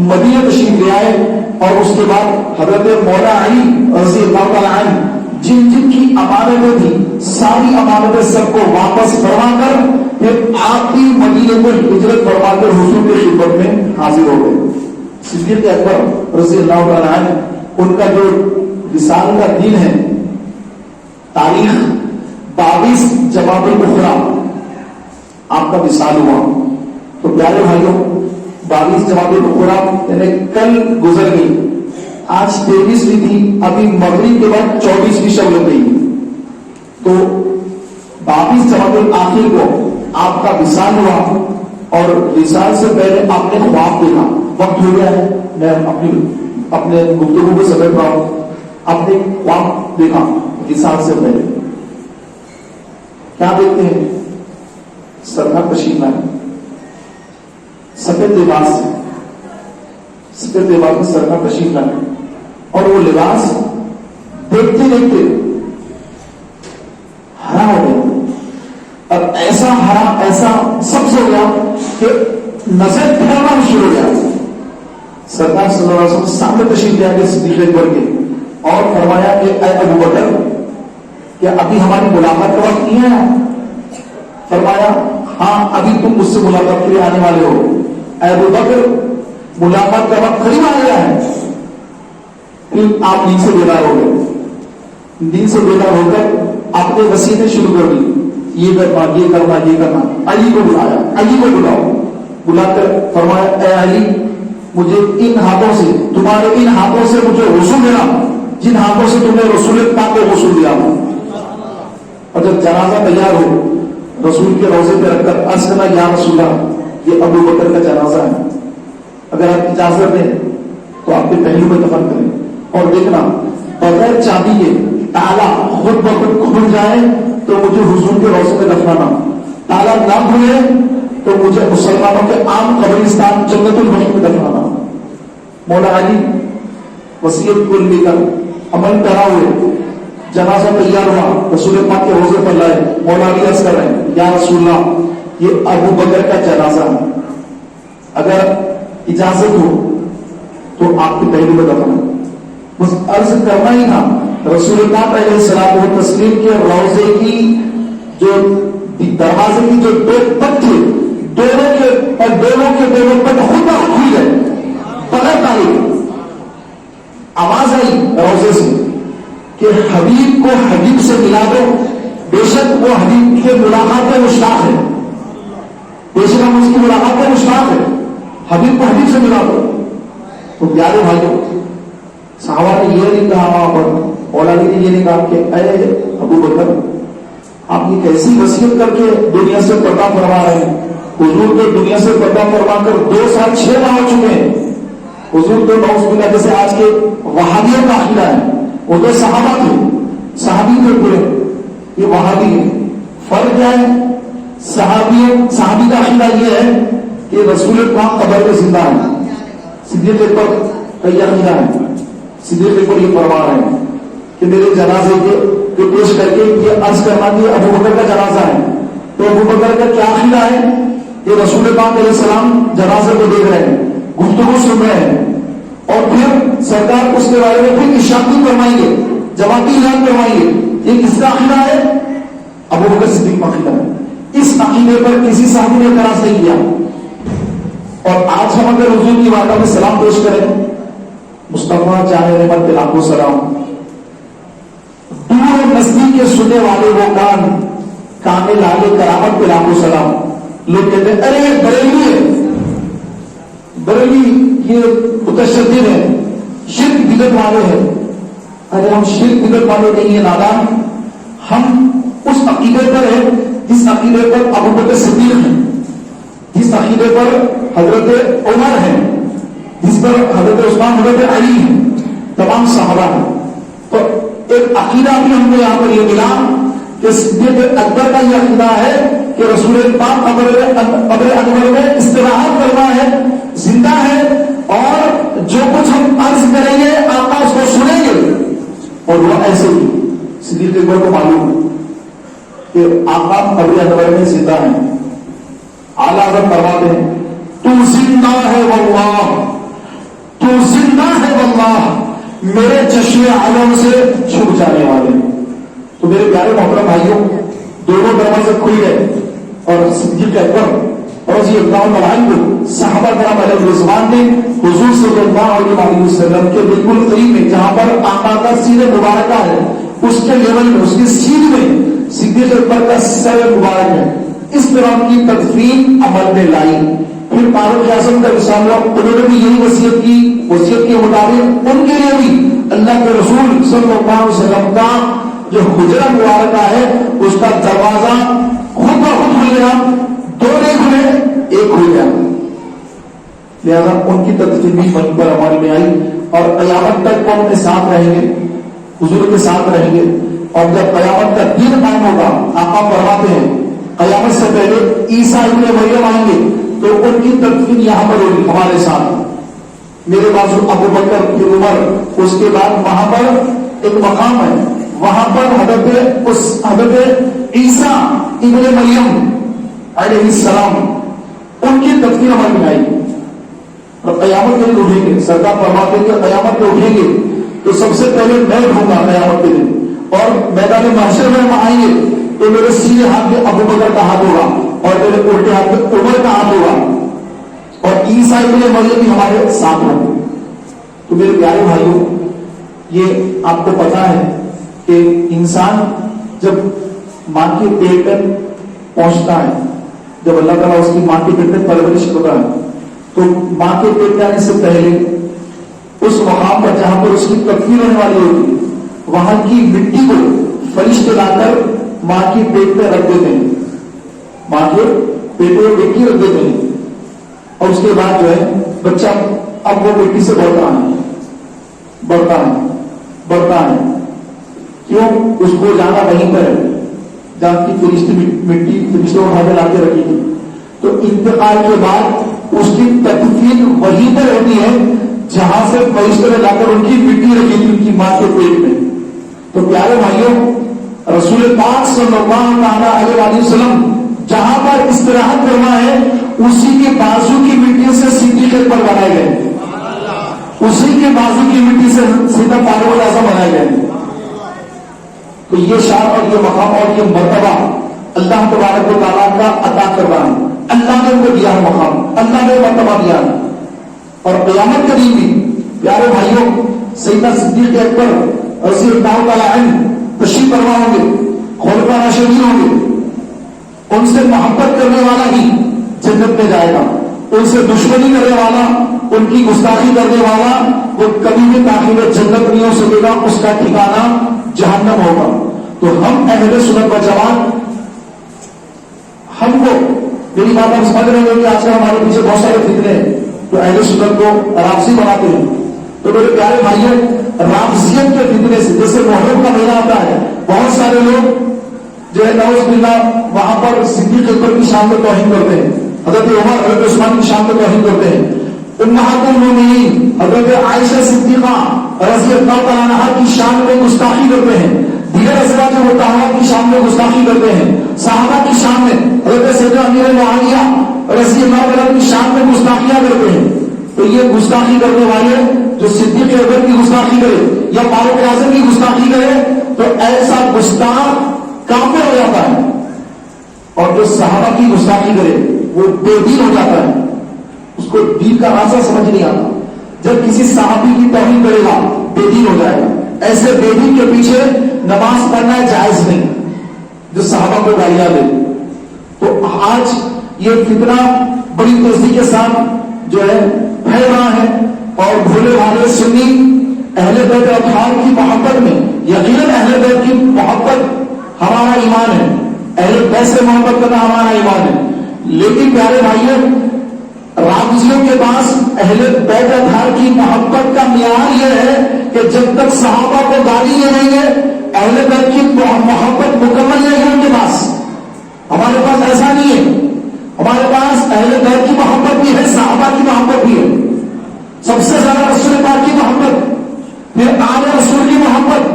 مدینہ تشریف لے آئے اور اس کے بعد حضرت مولا علی رضی اللہ تعالیٰ عنہ جن جن کی امانتیں تھیں ساری امانتیں سب کو واپس فرما کر پھر آخری مدینے کو ہجرت فرما کر حضور کی خدمت میں حاضر ہو گئے۔ صدیق اکبر رضی اللہ تعالیٰ عنہ ان کا جو رسالہ کا دین ہے، تاریخ 22 جمادی الاخری آپ کا وصال ہوا، تو پیارے بھائیوں 22 جمادی الاخری یعنی کل گزر گئی، آج 23ویں تھی، ابھی مغرب کے بعد 24ویں شب لگ گئی، تو 22 جمادی الاخر کو آپ کا وصال ہوا اور وصال سے پہلے آپ نے خواب دیکھا، وقت ہو گیا ہے میں اپنے گفتگو کو سمیٹ رہا ہوں، آپ نے خواب دیکھا وصال سے پہلے، کیا دیکھتے ہیں؟ سرکار تشریف لائے سفید لباس سے، سفید لباس میں سرکار تشریف لائے اور وہ لباس دیکھتے دیکھتے ہرا ہو گیا، اور ایسا ہرا ایسا سبز ہو گیا کہ نظر پھیرنا شروع ہو گیا۔ سرکار صلی اللہ علیہ وسلم سامنے تشریف لے آئے صدیق اکبر کے اور فرمایا کہ اے ابو بکر کیا ابھی ہماری ملاقات کا وقت نہیں ہے؟ فرمایا ہاں ابھی تم مجھ سے ملاقات کے لیے آنے والے ہو۔ اے ابو بکر ملاقات کا وقت قریب آ گیا ہے۔ پھر آپ نیند سے بیدار ہو گئے، نیند سے بیدار ہو کر آپ نے وصیتیں شروع کر دی، یہ کرنا یہ کرنا یہ کرنا۔ علی کو بلایا، علی کو بلاؤ، بلا کر فرمایا اے علی مجھے ان ہاتھوں سے، تمہارے ان ہاتھوں سے مجھے غسل دینا جن ہاتھوں سے تم نے رسول پاک کو غسل دیا۔ اور جب جنازہ تیار ہو رسول کے روضے پہ رکھ کر عرض کرنا یا رسول اللہ یہ ابو بکر کا جنازہ ہے، اگر آپ اجازت دیں تو آپ کے پہلو میں دفن کریں، اور دیکھنا بغیر چابی کے تالا خود بخود کھل جائے تو مجھے حضور کے روضے میں دفنانا، تالا نہ کھلے تو مجھے مسلمانوں کے عام قبرستان جنت البقیع میں دفنانا۔ مولا علی وصیت کو لے کر عمل کرا ہوئے جنازہ تیار ہوا، رسول پاک کے روضے پر لائے، مولا علی عرض کر رہے ہیں یا رسول اللہ یہ ابو بکر کا جنازہ ہے، اگر اجازت ہو تو آپ کے پہلو میں دفن۔ بس عرض کرنا ہی تھا، رسول پاک علیہ الصلوۃ والتسلیم کے روضے کی جو دروازے کی جو دو پٹ تھے دونوں کے پٹ خود بخود کھل گئے بغیر تالی۔ آواز آئی روضے سے کہ حبیب کو حبیب سے ملا دو، بے شک وہ حبیب کے ملاقات کے مشتاق ہے، بے شک ہم اس کی ملاقات کے مشتاق ہے، حبیب کو حبیب سے ملا دو۔ تو پیارے بھائیوں صحابہ نے یہ نہیں کہا وہاں پر، مولا علی نے یہ نہیں کہا کہ اے ابو بکر آپ یہ کیسی وصیت کر کے دنیا سے پردہ فرما رہے ہیں؟ حضور کو دنیا سے پردہ فرما کر 2 سال 6 ماہ ہو چکے ہیں، حضور تو نعوذ باللہ جیسے آج کے وہابیوں کا عقیدہ ہے، وہ تو صحابہ تھے، صحابی تھے پورے، یہ وہابی ہے۔ فرق کیا ہے؟ صحابی کا عقیدہ یہ ہے کہ رسول پاک قبر میں زندہ ہے، صدیق اکبر کا یہ عقیدہ ہے، صدیق اکبر یہ فرما رہے ہیں کہ میرے جنازے کے پیش کر کے یہ عرض کرنا کہ ابو بکر کا جنازہ ہے، تو ابو بکر کا کیا عقیدہ ہے کہ رسول پاک علیہ السلام جنازے کو دیکھ رہے ہیں، گفتگو سن رہے ہیں، اور پھر سرکار اس کے بارے میں پھر ارشاد فرمائیں گے، جماعتی اعلان کروائیں گے. یہ کس کا عقیدہ ہے؟ ابو بکر صدیق کا عقیدہ ہے. اس عقیدے پر کسی صحابی نے اعتراض نہیں کیا. اور آج ہم اگر حضور کی بارگاہ میں سلام پیش کریں، مصطفیٰ چاہے رحمت کے لاکھوں سلام، دور اور نزدیک کے سننے والے وہ کامل آلے کرامت کے لاکھوں سلام. لوگ کہتے ہیں ارے بریلوی ہے، بریلوی یہ متشدد ہے، شرک بدعت والے ہیں. ارے ہم شرک بدعت والے نہیں ہیں نادان، ہم اس عقیدے پر ہیں جس عقیدے پر ابو بکر صدیق ہیں، جس عقیدے پر حضرت عمر ہیں، جس پر حضرت عثمان حضرت علی ہیں، تمام صحابہ ہیں. تو ایک عقیدہ بھی ہم کو یہاں پر یہ ملا کہ صدیق اکبر کا یہ عقیدہ ہے کہ رسول پاک قبر انور میں استراحت کرنا ہے، زندہ ہے، اور جو کچھ ہم عرض کریں گے آقا اس کو سنیں گے. اور وہ ایسے ہی صدیق اکبر کو معلوم ہے کہ آقا قبر انور میں زندہ ہیں. اعلیٰ حضرت فرماتے ہیں تو زندہ ہے واللہ، تو زندہ ہے واللہ، میرے چشم عالم سے چھپ جانے والے. تو میرے پیارے محترم بھائیوں، دونوں دروازے کھل گئے اور صدیق اکبر رضی اللہ عنہ صحابہ کرام علیہ رضوان نے حضور صلی اللہ علیہ وسلم کے بالکل قریب میں، جہاں پر آقا کا سینہ مبارکہ ہے، اس کے لیول میں، اس کے سین میں صدیق اکبر کا سر مبارک ہے. اس طرح کی تدفین عمل میں لائی. پھر فاروق اعظم کا رسالہ، انہوں نے بھی یہی وصیت کی، وصیت کے مطابق ان کے لیے بھی اللہ کے رسول صلی اللہ علیہ وسلم کا جو حجرہ مبارکہ ہے اس کا دروازہ خود بخود کھل گیا. دو نہیں کھلے، ایک کھل گیا. لہذا ان کی تدفین بھی وہیں پر عمل میں آئی، اور قیامت تک وہ اپنے ساتھ رہیں گے، حضور کے ساتھ رہیں گے. اور جب قیامت کا دن قائم ہوگا، آقا فرماتے ہیں قیامت سے پہلے عیسیٰ ابن مریم آئیں گے تو ان کی تدفین یہاں پر ہوگی ہمارے ساتھ. میرے بازو ابو بکر کی عمر، اس کے بعد وہاں پر ایک مقام ہے، وہاں پر حضرت عیسیٰ ابن مریم علیہ السلام، ان کی تدفین عمل میں آئی. اور قیامت کے دن اٹھیں گے، سرکار فرماتے ہیں کہ قیامت میں اٹھیں گے تو سب سے پہلے میں اٹھوں گا قیامت کے دن، اور میدان محشر میں ہم آئیں گے تو میرے سیدھے ہاتھ میں ابو بکر کا ہاتھ ہوگا اور میرے الٹے ہاتھ میں عمر کا ہاتھ ہوگا، اور عیسیٰ ابن مریم بھی ہمارے ساتھ ہوں گے. تو میرے پیارے بھائیوں، یہ آپ کو پتا ہے کہ انسان جب ماں کے پیٹ میں پہنچتا ہے، جب اللہ تعالیٰ اس کی ماں کے پیٹ میں پرورش کرتا ہے، تو ماں کے پیٹ جانے سے پہلے اس مقام پر جہاں پر اس کی تدفین ہونے والی ہوتی ہے، وہاں کی مٹی کو فرشتے لا کر ماں کے پیٹ پہ رکھ دیتے ہیں، ماں کے پیٹ میں مٹی رکھ دیتے ہیں. اور اس کے بعد جو ہے بچہ اب وہ مٹی سے بڑھتا ہے. کیوں؟ اس کو جانا وہیں پر ہے جہاں کی فرشتوں اٹھا کے لا کے رکھی تھی. تو انتقال کے بعد اس کی تدفین وہیں پر ہوتی ہے جہاں سے فرشتوں نے لا کر ان کی مٹی رکھی تھی ان کی ماں کے پیٹ میں. تو پیارے بھائیوں، رسول پاک صلی اللہ علیہ وسلم جہاں پر استراحت کرنا ہے اسی کے بازو کی مٹی سے صدیق اکبر بنائے گئے، اسی کے بازو کی مٹی سے سیدھا فاروق اعظم بنائے گئے. تو یہ شان اور یہ مقام اور یہ مرتبہ اللہ تبارک و تعالیٰ کا عطا کرنا ہے. اللہ نے ان کو دیا ہے مقام، اللہ نے مرتبہ دیا ہے. اور قیامت کے دن بھی پیارے بھائیوں سیدنا صدیق اکبر رضی اللہ تعالیٰ عنہ تشریف فرما ہوں گے، خلفاء راشدین ہوں گے. ان سے محبت کرنے والا ہی جنت میں جائے گا، ان سے دشمنی کرنے والا، ان کی گستاخی کرنے والا، وہ کبھی بھی داخل جنت نہیں ہو سکے گا، اس کا ٹھکانہ جہنم ہوگا. تو ہم اہل سنت و جماعت، ہم کو میری بات ہم سمجھ رہے ہیں کہ آج کل ہمارے پیچھے بہت سارے فتنے ہیں تو اہل سنت کو رافضی بناتے ہیں. تو میرے پیارے بھائیوں، رافضیت کے فتنے سے جیسے محرم کا مہینہ آتا ہے، بہت سارے لوگ جو ہے نعوذ باللہ وہاں پر صدیق اکبر کی شان میں توہین کرتے ہیں، حضرت عمر حضرت عثمان کی شان میں توہین کرتے ہیں، امہات المومنین حضرت عائشہ صدیقہ رضی اللہ تعالیٰ عنہا کی شان میں گستاخی کرتے ہیں، دیگر ازواج مطہرات کی شان میں گستاخی کرتے ہیں، صحابہ کی شان میں حضرت سیدنا امیر معاویہ رضی اللہ عنہ کی شان میں گستاخیاں کرتے ہیں. تو یہ گستاخی کرنے والے جو صدیق اکبر کی گستاخی کرے یا فاروق اعظم کی گستاخی کرے تو ایسا گستاخ کافر ہو جاتا ہے، اور جو صحابہ کی گستاخی کرے وہ بے دین ہو جاتا ہے، اس کو دین کا راستہ سمجھ نہیں آتا۔ جب کسی صحابی کی توہین کرے گا بے دین ہو جائے گا۔ ایسے بے دین کے پیچھے نماز پڑھنا جائز نہیں جو صحابہ کو گالیاں دے۔ تو آج یہ فتنہ بڑی تیزی کے ساتھ جو ہے پھیل رہا ہے، اور بھولے والے سنی اہل بیت اطہار کی محبت میں، یقیناً اہل بیت کی محبت ہمارا ایمان ہے، اہل بیت سے محبت کرنا ہمارا ایمان ہے، لیکن پیارے بھائیوں رافضیوں کے پاس اہل بیت اطہار کی محبت کا معیار یہ ہے کہ جب تک صحابہ کو گالی نہیں دیں گے اہل بیت کی محبت مکمل نہیں ہے ان کے پاس۔ ہمارے پاس ایسا نہیں ہے، ہمارے پاس اہل بیت کی محبت بھی ہے، صحابہ کی محبت بھی ہے، سب سے زیادہ رسول پاک کی محبت، پھر آل رسول کی محبت،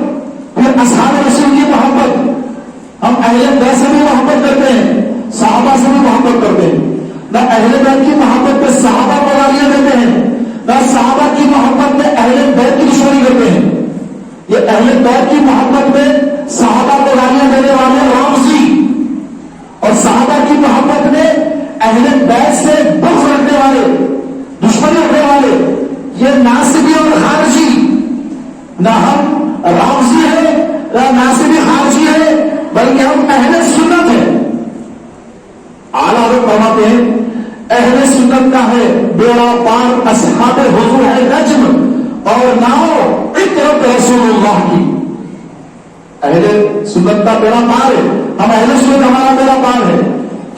پھر اصحاب رسول کی محبت۔ ہم اہل بیت سے بھی محبت کرتے ہیں، صحابہ سے بھی محبت کرتے ہیں۔ نہ اہل بیت کی محبت میں صحابہ کو گالیاں دیتے ہیں، نہ صحابہ کی محبت میں اہل بیت کی دشمنی کرتے ہیں۔ یہ اہل بیت کی محبت میں صحابہ کو گالیاں دینے والے رافضی، اور صحابہ کی محبت میں اہل بیت سے بغض رکھنے والے، دشمنی رکھنے والے، یہ ناصبی اور خارجی۔ نہ ہم رافضی ہیں نہ ناصبی خارجی ہیں، بلکہ ہم اہل سنت ہیں۔ اعلیٰ حضرت فرماتے ہیں اہل سنت کا ہے بیڑا پار، اصحاب حضور ہے نجم، اور ناؤ اطرت رسول اللہ کی۔ اہل سنت کا بیڑا پار ہے، ہم اہل سنت ہمارا بیڑا پار ہے،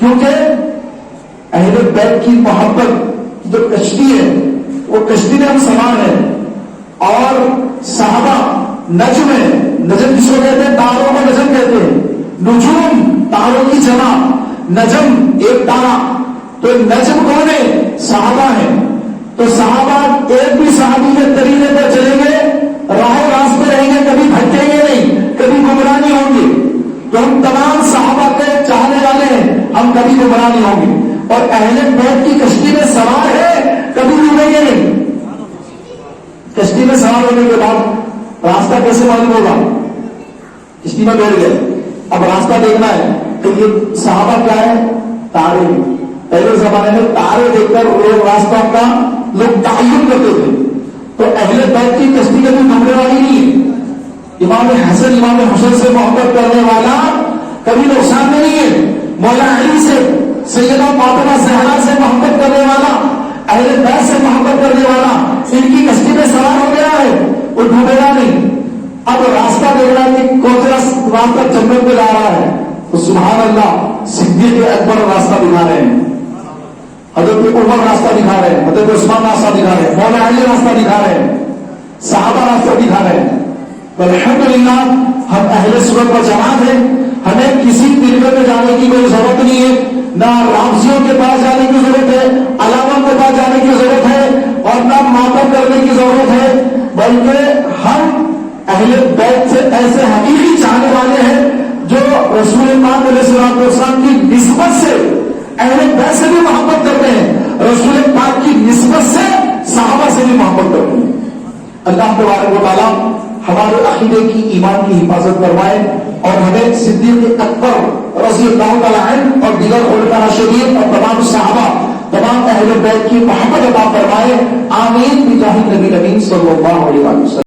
کیونکہ اہل بیت کی محبت جو کشتی ہے وہ کشتی میں ہم سوار ہیں، اور صحابہ نجم ہے، نجم جس کو کہتے ہیں تاروں کو نجم کہتے ہیں، نجوم تاروں کی جمع، نجم ایک تارا، تو نجم کون ہے؟ صحابہ ہیں۔ تو صحابہ ایک بھی صحابی کے طریقے پر چلیں گے، راہ راست پہ رہیں گے، کبھی بھٹکیں گے نہیں، کبھی گمراہ نہیں ہوں گے۔ تو ہم تمام صحابہ کے چاہنے والے ہیں، ہم کبھی گمراہ نہیں ہوں گے، اور اہل بیت کی کشتی میں سوار ہے، کبھی ڈوبیں گے نہیں۔ کشتی میں سوار ہونے کے بعد راستہ کیسے معلوم ہوگا؟ کشتی میں بیٹھ گئے، اب راستہ دیکھنا ہے، تو یہ صحابہ کیا ہے؟ تارے۔ پہلے زمانے میں تارے دیکھ کر لوگ راستوں کا لوگ تعین کرتے تھے، تو اہل بیت کی کشتی کبھی ڈوبنے والی نہیں ہے۔ امام حسن امام حسین سے محبت کرنے والا کبھی نقصان میں نہیں ہے۔ مولا علی سے، سیدہ فاطمہ زہرا سے محبت کرنے والا، اہل بیت سے محبت کرنے والا ان کی کشتی میں سوار ہو گیا ہے، وہ ڈوبے گا نہیں۔ اب راستہ دیکھ رہا ہے کہ کون سا راستہ جنت میں جا رہا ہے، تو سبحان اللہ صدیق اکبر راستہ دکھا رہے ہیں، حضرت عمر راستہ دکھا رہے ہیں، حضرت عثمان راستہ دکھا رہے ہیں، مولا علی راستہ دکھا رہے ہیں، صحابہ راستہ دکھا رہے ہیں۔ الحمدللہ ہم اہل سنت و جماعت ہیں، ہمیں کسی فرقے میں جانے کی کوئی ضرورت نہیں ہے، نہ رافضیوں کے پاس جانے کی ضرورت ہے، علامہ کے پاس جانے کی ضرورت ہے، اور نہ ماتم کرنے کی ضرورت ہے، بلکہ ہم اہل بیت سے ایسے حقیقی چاہنے والے ہیں جو رسول پاک علیہ السلام کی نسبت سے اہل بیت سے بھی محبت کرتے ہیں، رسول پاک کی نسبت سے صحابہ سے بھی محبت کرتے ہیں۔ اللہ تبارک و تعالیٰ ہمارے عقیدے کی، ایمان کی حفاظت فرمائے، اور ہمیں صدیق اکبر رضی اللہ تعالیٰ عنہ اور دیگر خلفاء راشدین اور تمام صحابہ، تمام اہل بیت کی محبت عطا فرمائے، آمین بجاہ النبی صلی اللہ علیہ وسلم۔